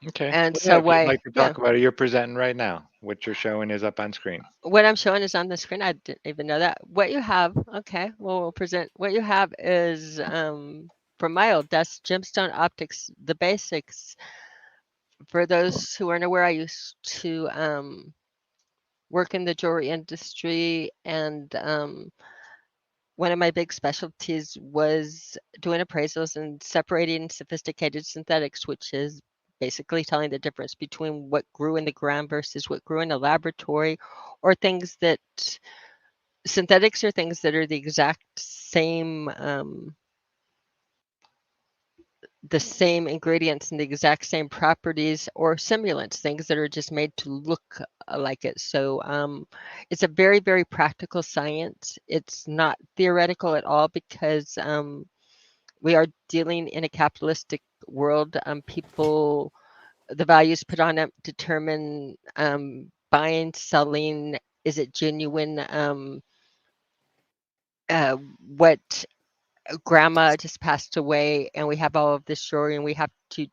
Okay.
And
Well, yeah,
so
if you'd
why,
like to
yeah,
talk about it, you're presenting right now. What you're showing is up on screen.
what I'm showing is on the screen. I didn't even know that. What you have, okay, well, we'll present. What you have is from my old desk, gemstone optics, the basics. For those who aren't aware, I used to work in the jewelry industry, and one of my big specialties was doing appraisals and separating sophisticated synthetics, which is basically telling the difference between what grew in the ground versus what grew in a laboratory, or things that synthetics are things that are the same ingredients and the exact same properties, or simulants, things that are just made to look like it. So it's a very, very practical science. It's not theoretical at all, because we are dealing in a capitalistic world. The values put on it determine buying, selling, is it genuine, what grandma just passed away, and we have all of this jewelry, and we have to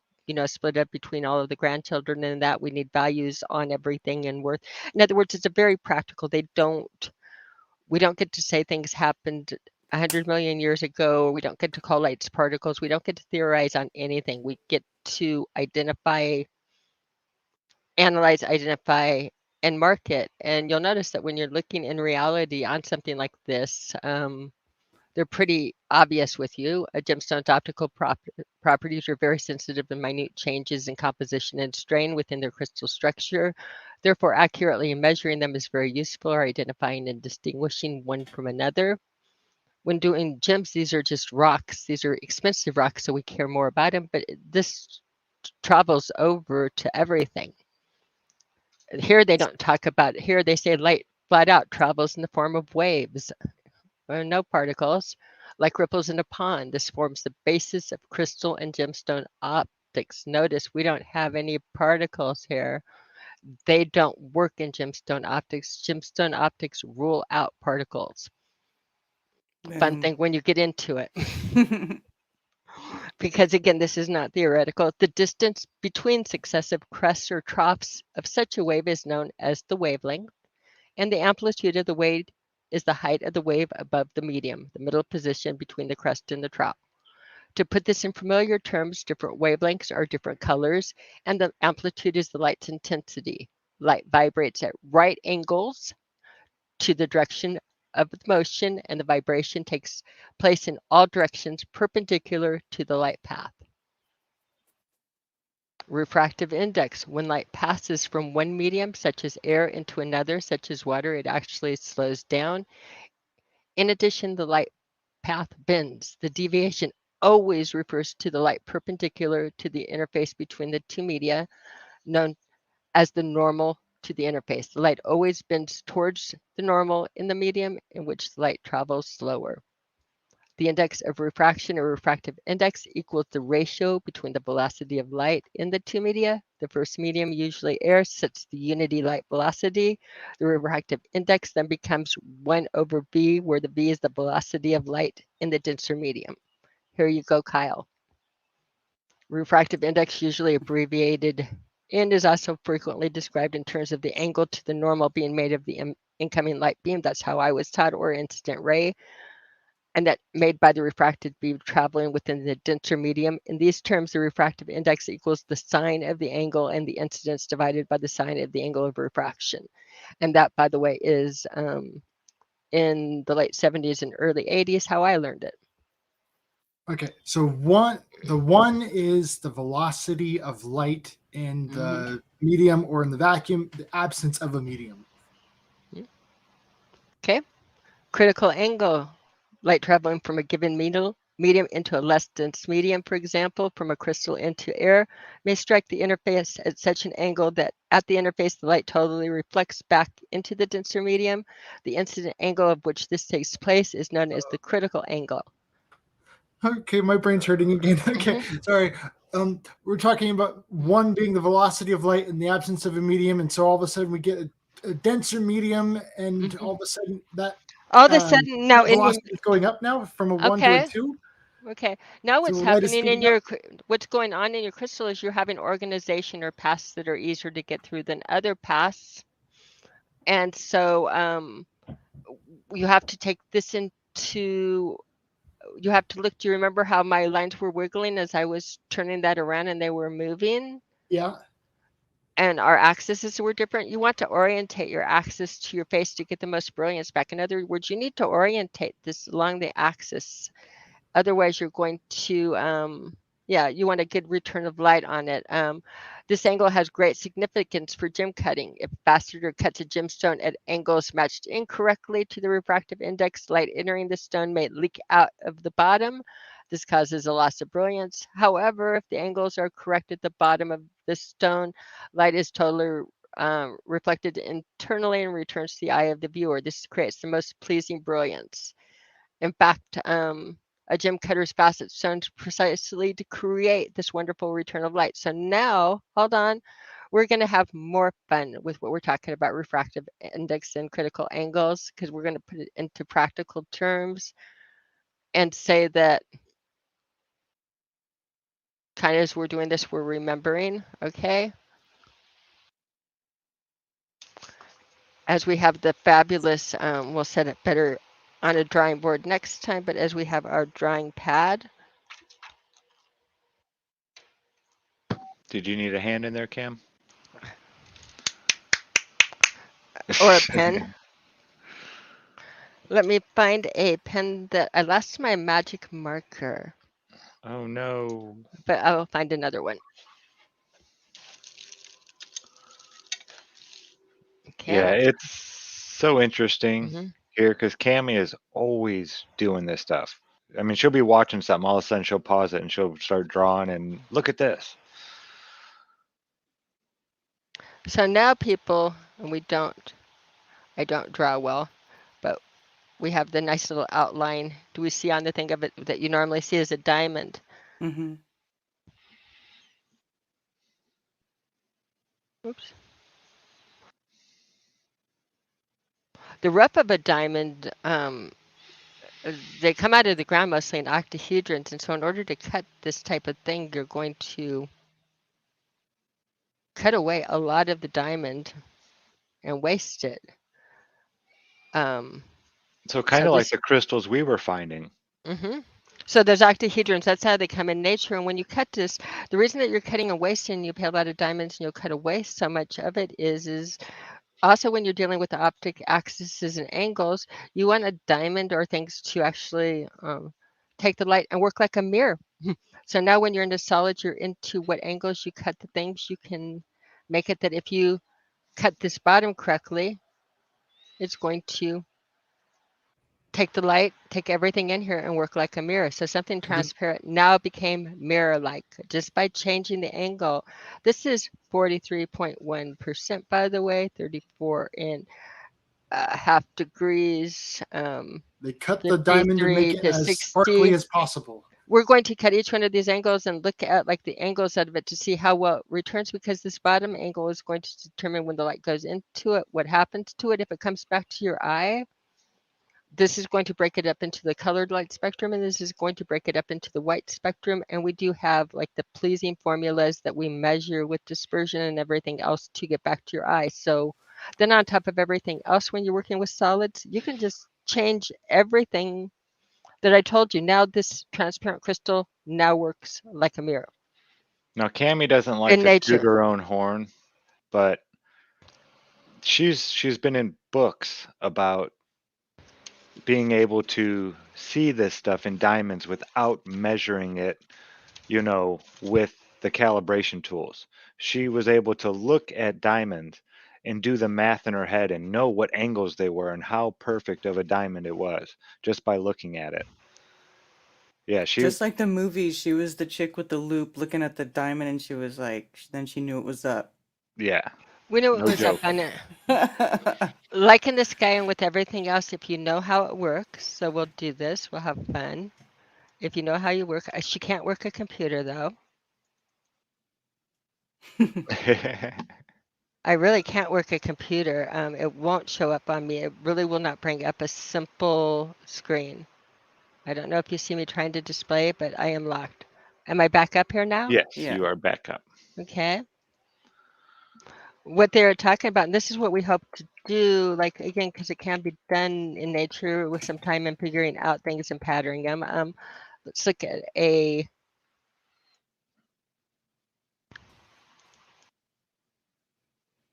split up between all of the grandchildren, and that we need values on everything and worth. In other words, it's a very practical. We don't get to say things happened 100 million years ago. We don't get to call lights particles. We don't get to theorize on anything. We get to analyze, identify, and market. And you'll notice that when you're looking in reality on something like this, They're pretty obvious with you. A gemstone's optical properties are very sensitive to minute changes in composition and strain within their crystal structure. Therefore, accurately measuring them is very useful or identifying and distinguishing one from another. When doing gems, these are just rocks. These are expensive rocks, so we care more about them, but this travels over to everything. Here they don't talk about it. Here they say light flat out travels in the form of waves or no particles, like ripples in a pond. This forms the basis of crystal and gemstone optics. Notice we don't have any particles here. They don't work in gemstone optics. Gemstone optics rule out particles. Fun
Boom.
thing when you get into it. Because again, this is not theoretical. The distance between successive crests or troughs of such a wave is known as the wavelength, and the amplitude of the wave is the height of the wave above the medium, the middle position between the crest and the trough. To put this in familiar terms, different wavelengths are different colors, and the amplitude is the light's intensity. Light vibrates at right angles to the direction of the motion, and the vibration takes place in all directions perpendicular to the light path. Refractive index. When light passes from one medium, such as air, into another, such as water, it actually slows down. In addition, the light path bends. The deviation always refers to the light perpendicular to the interface between the two media, known as the normal to the interface. The light always bends towards the normal in the medium in which the light travels slower. The index of refraction or refractive index equals the ratio between the velocity of light in the two media. The first medium, usually air, sets the unity light velocity. The refractive index then becomes 1 over v, where the v is the velocity of light in the denser medium. Here you go, Kyle. Refractive index, usually abbreviated N, is also frequently described in terms of the angle to the normal being made of the incoming light beam. That's how I was taught, or incident ray, and that made by the refracted beam traveling within the denser medium. In these terms, the refractive index equals the sine of the angle and the incidence divided by the sine of the angle of refraction. And that, by the way, is in the late 70s and early 80s how I learned it.
Okay, so the one is the velocity of light in the medium or in the vacuum, the absence of a medium.
Okay. Critical angle. Light traveling from a given medium into a less dense medium, for example, from a crystal into air, may strike the interface at such an angle that at the interface the light totally reflects back into the denser medium. The incident angle of which this takes place is known as the critical angle.
Okay, my brain's hurting again. Okay, sorry. We're talking about one being the velocity of light in the absence of a medium, and so all of a sudden we get a denser medium, and all of a sudden that
all of a sudden now in your
velocity is going up now from a 1 to a 2.
Okay. Now what's
So light is
happening in
speeding
your
up.
what's going on in your crystal is you're having organization or paths that are easier to get through than other paths. And so you have to take this into, you have to look, do you remember how my lines were wiggling as I was turning that around and they were moving?
Yeah.
And our axes were different. You want to orientate your axis to your face to get the most brilliance back. In other words, you need to orientate this along the axis. Otherwise, you're going to, you want a good return of light on it. This angle has great significance for gem cutting. If a faceter cuts a gemstone at angles matched incorrectly to the refractive index, light entering the stone may leak out of the bottom. This causes a loss of brilliance. However, if the angles are correct at the bottom of the stone, light is totally reflected internally and returns to the eye of the viewer. This creates the most pleasing brilliance. In fact, a gem cutter's facet sewn precisely to create this wonderful return of light. So now, hold on, we're going to have more fun with what we're talking about, refractive index and critical angles, because we're going to put it into practical terms and say that kind of as we're doing this, we're remembering, okay? As we have the fabulous, we'll set it better on a drawing board next time, but as we have our drawing pad.
Did you need a hand in there, Cam?
Or a pen. Let me find a pen that I lost my magic marker,
Oh no.
but I will find another one.
Yeah,
Okay.
it's so interesting
hmm
here because Cammy is always doing this stuff. I mean, she'll be watching something, all of a sudden she'll pause it and she'll start drawing and look at this.
So now people, and I don't draw well, but we have the nice little outline. Do we see on the thing of it that you normally see as a diamond?
Mm-hmm.
Oops. The rough of a diamond, they come out of the ground mostly in octahedrons, and so in order to cut this type of thing, you're going to cut away a lot of the diamond and waste it. Um,
So
so
kind of like
this,
the crystals we were finding.
hmm So there's octahedrons. That's how they come in nature. And when you cut this, the reason that you're cutting and wasting, you pay a lot of diamonds and you'll cut away so much of it is also when you're dealing with the optic axes and angles, you want a diamond or things to actually take the light and work like a mirror. So now when you're into solid, you're into what angles you cut the things. You can make it that if you cut this bottom correctly, it's going to take the light, take everything in here and work like a mirror. So something transparent now became mirror-like just by changing the angle. This is 43.1%, by the way, 34 in half degrees,
They cut the diamond to make
53
it
to
as sparkly
60.
as possible.
We're going to cut each one of these angles and look at like the angles out of it to see how well it returns, because this bottom angle is going to determine when the light goes into it, what happens to it. If it comes back to your eye, this is going to break it up into the colored light spectrum, and this is going to break it up into the white spectrum. And we do have like the pleasing formulas that we measure with dispersion and everything else to get back to your eye. So then on top of everything else, when you're working with solids, you can just change everything that I told you. Now this transparent crystal now works like a mirror
Now Cammy doesn't like
in
to toot
nature.
her own horn, but she's been in books about being able to see this stuff in diamonds without measuring it, with the calibration tools. She was able to look at diamonds and do the math in her head and know what angles they were and how perfect of a diamond it was just by looking at it. Yeah,
Just like the movie, she was the chick with the loop looking at the diamond, and she was like, then she knew it was up.
yeah,
We know it
no
was up
joke.
on it. Like in the sky and with everything else, if you know how it works, so we'll do this, we'll have fun. If you know how you work, she can't work a computer though. I really can't work a computer. It won't show up on me. It really will not bring up a simple screen. I don't know if you see me trying to display, but I am locked. Am I back up here now?
Yes,
Yeah.
you are back up.
Okay. What they're talking about, and this is what we hope to do, like again, because it can be done in nature with some time and figuring out things and patterning them. Let's look at a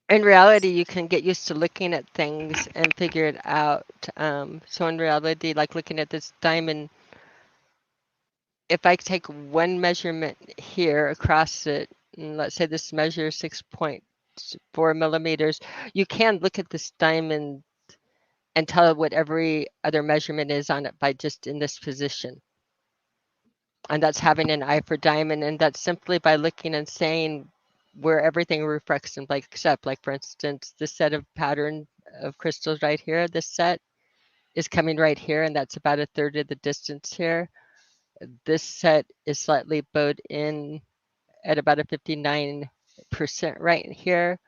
in reality, you can get used to looking at things and figure it out. So in reality, like looking at this diamond, if I take one measurement here across it, and let's say this measures 6.4 millimeters, you can look at this diamond and tell what every other measurement is on it by just in this position. And that's having an eye for diamond, and that's simply by looking and saying where everything refracts and lights up. Like for instance, this set of pattern of crystals right here, this set is coming right here, and that's about a third of the distance here. This set is slightly bowed in at about a 59% right here.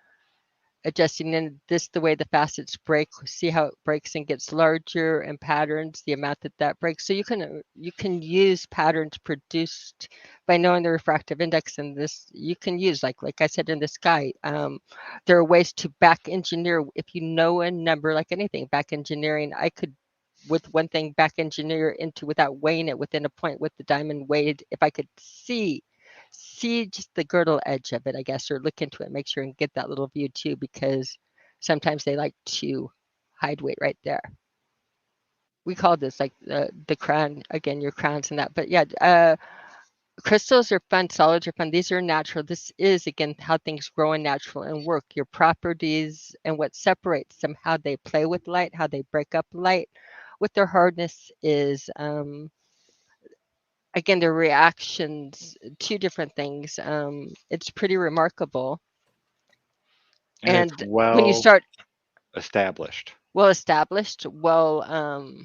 Adjusting in this the way the facets break, see how it breaks and gets larger, and patterns the amount that breaks. So you can use patterns produced by knowing the refractive index, and this you can use like I said in the sky. There are ways to back engineer if you know a number, like anything back engineering. I could with one thing back engineer into without weighing it within a point with the diamond weighed if I could see just the girdle edge of it, I guess, or look into it, make sure and get that little view too, because sometimes they like to hide weight right there. we call this like the crown, again, your crowns and that. But yeah, crystals are fun, solids are fun. These are natural. This is, again, how things grow and natural and work. Your properties and what separates them, how they play with light, how they break up light with their hardness is, again, their reactions to different things. It's pretty remarkable.
And it's
And when you
well
start
established.
well established, well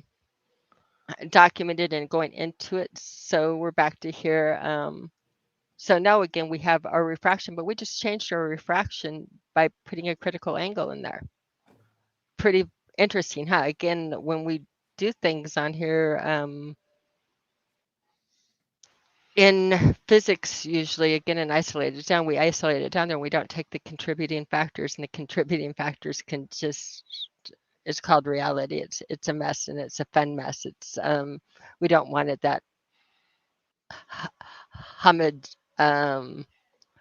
documented and going into it. So we're back to here. So now again, we have our refraction, but we just changed our refraction by putting a critical angle in there. Pretty interesting, huh? Again, when we do things on here, in physics, usually, again, in isolated down, we isolate it down there and we don't take the contributing factors, and the contributing factors can just, it's called reality. It's a mess, and it's a fun mess. It's we don't want it that humid,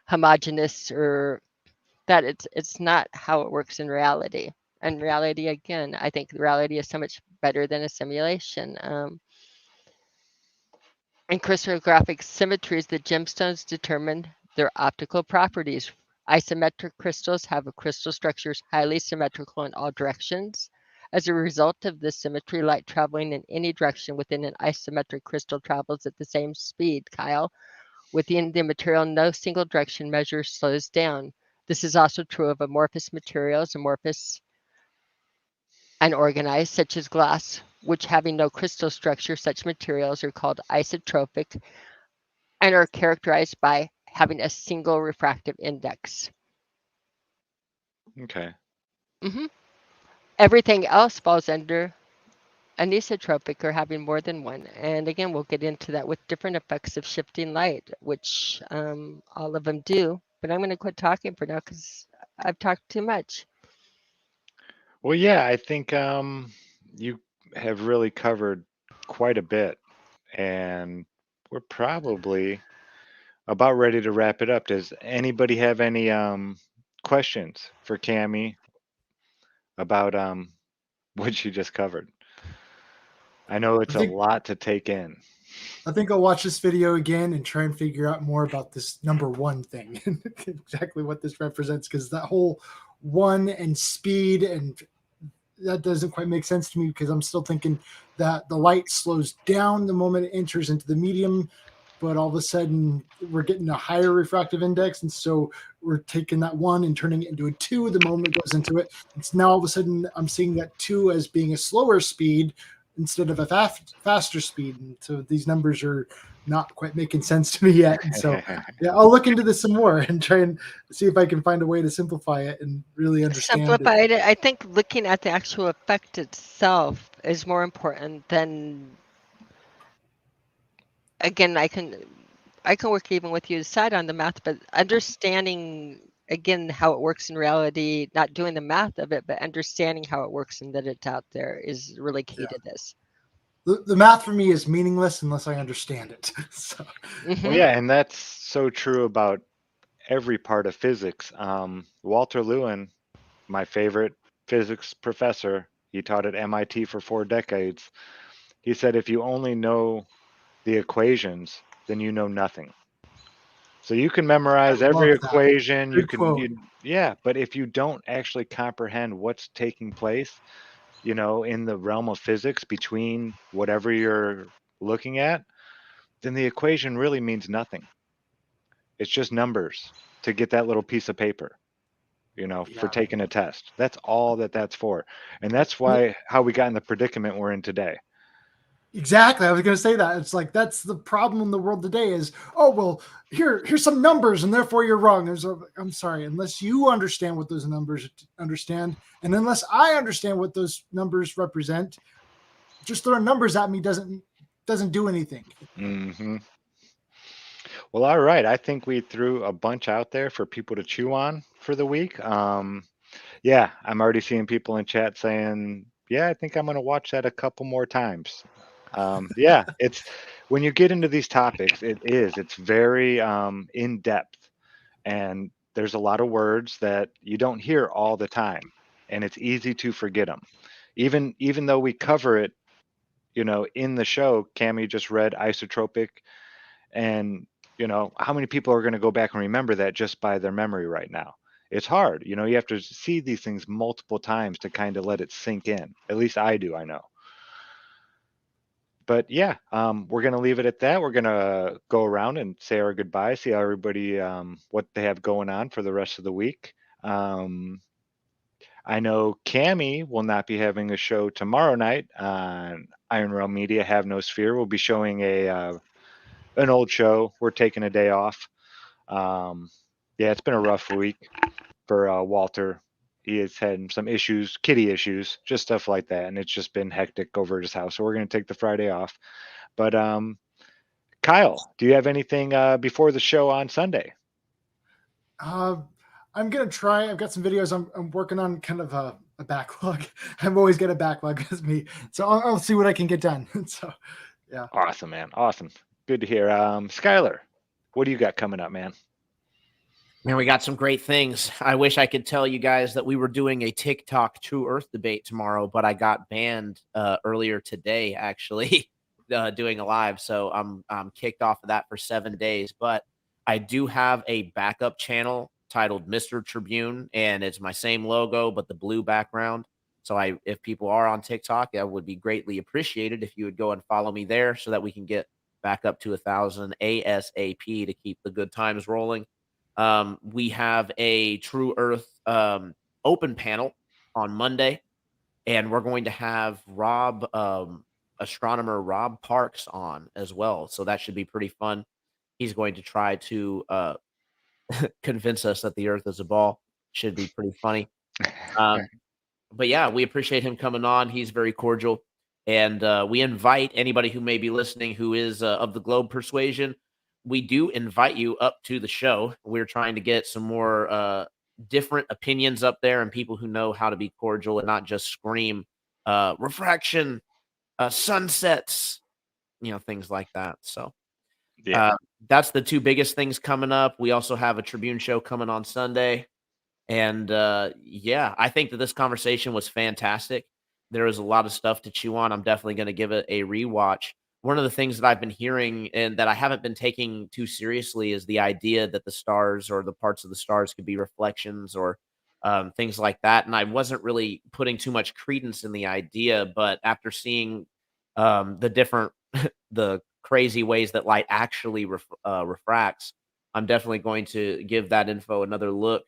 homogeneous, or that it's not how it works in reality. And reality, again, I think reality is so much better than a simulation. In crystallographic symmetries, the gemstones determine their optical properties. Isometric crystals have a crystal structures highly symmetrical in all directions. As a result of this symmetry, light traveling in any direction within an isometric crystal travels at the same speed, Kyle. Within the material, no single direction measure slows down. This is also true of amorphous materials, amorphous and organized, such as glass, which having no crystal structure, such materials are called isotropic and are characterized by having a single refractive index.
Okay.
hmm Everything else falls under anisotropic, or having more than one. And again, we'll get into that with different effects of shifting light, which all of them do. But I'm going to quit talking for now because I've talked too much.
Well, yeah, I think you have really covered quite a bit, and we're probably about ready to wrap it up. Does anybody have any questions for Cami about what she just covered? I know
I
it's a
think
lot to take in.
I think I'll watch this video again and try and figure out more about this number one thing and exactly what this represents, because that whole one and speed, and that doesn't quite make sense to me, because I'm still thinking that the light slows down the moment it enters into the medium, but all of a sudden we're getting a higher refractive index, and so we're taking that one and turning it into a two the moment it goes into it. It's now all of a sudden I'm seeing that two as being a slower speed instead of a faster speed, and so these numbers are not quite making sense to me yet. And so yeah, I'll look into this some more and try and see if I can find a way to simplify it and really understand it.
Simplified it. I think looking at the actual effect itself is more important than, again, I can work even with you aside on the math, but understanding, again, how it works in reality, not doing the math of it, but understanding how it works and that it's out there is really key to this.
The math for me is meaningless unless I understand it. So,
Well, yeah, and that's so true about every part of physics. Walter Lewin, my favorite physics professor, he taught at MIT for 4 decades. He said, if you only know the equations, then you know nothing. So you can memorize
I
every
love that.
equation,
Good quote.
yeah, but if you don't actually comprehend what's taking place, in the realm of physics between whatever you're looking at, then the equation really means nothing. It's just numbers to get that little piece of paper, for
Yeah.
taking a test. That's all that's for. And that's why how we got in the predicament we're in today.
Exactly. I was going to say that. It's like that's the problem in the world today is, oh, well, here's some numbers and therefore you're wrong. I'm sorry, unless you understand what those numbers understand, and unless I understand what those numbers represent, just throwing numbers at me doesn't do anything.
hmm Well, all right. I think we threw a bunch out there for people to chew on for the week. Yeah, I'm already seeing people in chat saying, yeah, I think I'm going to watch that a couple more times. Yeah, it's when you get into these topics, it's very in depth, and there's a lot of words that you don't hear all the time, and it's easy to forget them. Even though we cover it in the show, Cammy just read isotropic, and how many people are going to go back and remember that just by their memory right now? It's hard. You have to see these things multiple times to kind of let it sink in. At least I do, I know. But yeah, we're going to leave it at that. We're going to go around and say our goodbyes, see how everybody, what they have going on for the rest of the week. I know Cammy will not be having a show tomorrow night on Iron Realm Media. Have No Sphere. We'll be showing an old show. We're taking a day off. Yeah, it's been a rough week for Walter. He has had some issues, kitty issues, just stuff like that, and it's just been hectic over at his house. So we're going to take the Friday off. But Kyle, do you have anything before the show on Sunday?
I'm gonna try. I've got some videos. I'm working on kind of a backlog. I've always got a backlog with me, so I'll see what I can get done. So, yeah.
Awesome, man. Awesome. Good to hear. Skylar, what do you got coming up, man?
Man, we got some great things. I wish I could tell you guys that we were doing a TikTok True Earth debate tomorrow, but I got banned earlier today, actually, doing a live. So I'm kicked off of that for 7 days. But I do have a backup channel titled Mr. Tribune, and it's my same logo, but the blue background. So if people are on TikTok, that would be greatly appreciated if you would go and follow me there so that we can get back up to 1,000 ASAP to keep the good times rolling. We have a True Earth open panel on Monday, and we're going to have astronomer Rob Parks on as well. So that should be pretty fun. He's going to try to convince us that the Earth is a ball. Should be pretty funny. But yeah, we appreciate him coming on. He's very cordial. And we invite anybody who may be listening who is of the globe persuasion. We do invite you up to the show. We're trying to get some more different opinions up there and people who know how to be cordial and not just scream refraction, sunsets, things like that. So
Yeah.
that's the two biggest things coming up. We also have a Tribune show coming on Sunday. And yeah, I think that this conversation was fantastic. There was a lot of stuff to chew on. I'm definitely going to give it a rewatch. One of the things that I've been hearing and that I haven't been taking too seriously is the idea that the stars or the parts of the stars could be reflections or things like that. And I wasn't really putting too much credence in the idea, but after seeing the different, the crazy ways that light actually refracts, I'm definitely going to give that info another look.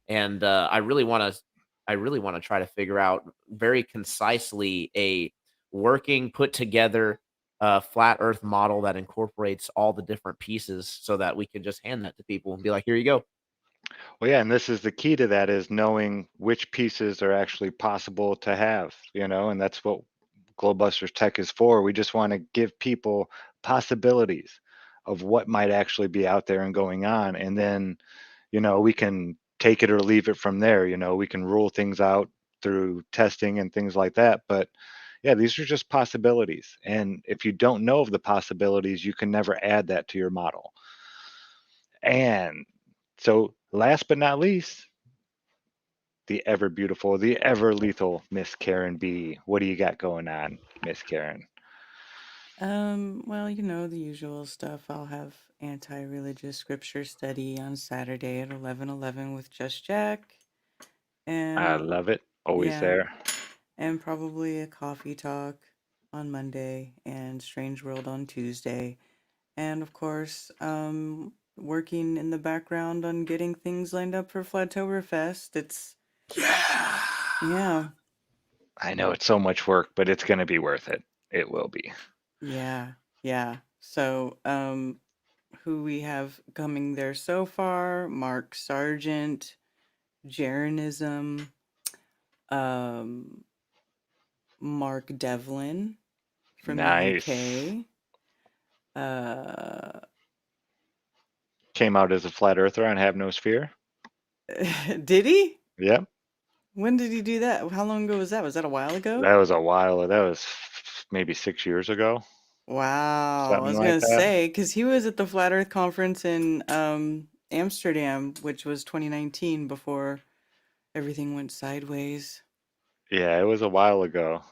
And I really want to try to figure out very concisely a working, put together flat Earth model that incorporates all the different pieces, so that we can just hand that to people and be like, "Here you go."
Well, yeah, and this is the key to that, is knowing which pieces are actually possible to have, and that's what GlobeBusters Tech is for. We just want to give people possibilities of what might actually be out there and going on, and then we can take it or leave it from there. We can rule things out through testing and things like that. But yeah, these are just possibilities. And if you don't know of the possibilities, you can never add that to your model. And so last but not least, the ever beautiful, the ever lethal Miss Karen B. What do you got going on, Miss Karen?
Well, the usual stuff. I'll have anti-religious scripture study on Saturday at 11:11 with Just Jack.
I
And
love it. Always
yeah,
there.
and probably a coffee talk on Monday and Strange World on Tuesday. And of course, working in the background on getting things lined up for Flattoberfest. It's yeah.
I know it's so much work, but it's going to be worth it. It will be.
Yeah. Yeah. So, who we have coming there so far: Mark Sargent, Jeranism, um, Mark Devlin from the
Nice.
UK. Uh,
Came out as a flat earther on Have No Sphere.
did he?
Yep.
When did he do that? How long ago was that? Was that a while ago?
That was a while. That was maybe 6 years ago.
Wow, I
Something
was
like
gonna
that.
say, because he was at the Flat Earth Conference in Amsterdam, which was 2019, before everything went sideways.
Yeah, it was a while ago.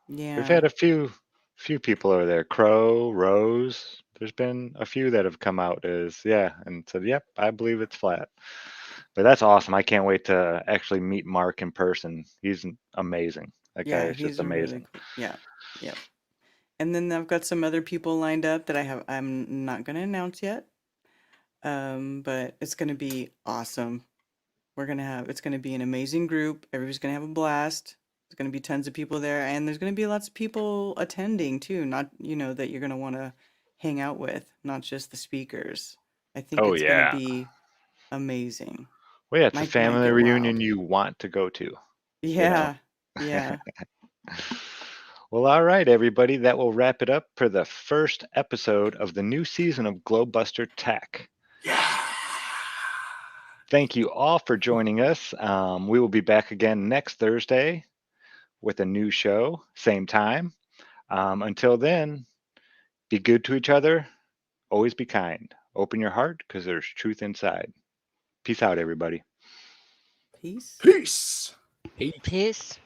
We've
Yeah.
had a few few people over there. Crow, Rose. There's been a few that have come out as and said, "Yep, I believe it's flat." But that's awesome. I can't wait to actually meet Mark in person. He's amazing. That guy
Yeah,
is just
he's a really
amazing.
cool. Yeah, yeah. And then I've got some other people lined up that I'm not gonna announce yet. But it's gonna be awesome. It's gonna be an amazing group. Everybody's gonna have a blast. There's gonna be tons of people there, and there's gonna be lots of people attending too. Not, that you're gonna want to hang out with, not just the speakers. I think
Oh
it's gonna
yeah.
be amazing.
Well, yeah, it's a
Might
family
get
reunion
wild.
you want to go to, you know.
Yeah, yeah.
Well, all right, everybody. That will wrap it up for the first episode of the new season of GlobeBuster Tech. Thank you all for joining us. We will be back again next Thursday with a new show, same time. Until then, be good to each other. Always be kind. Open your heart because there's truth inside. Peace out, everybody.
Peace.
Peace.
Peace.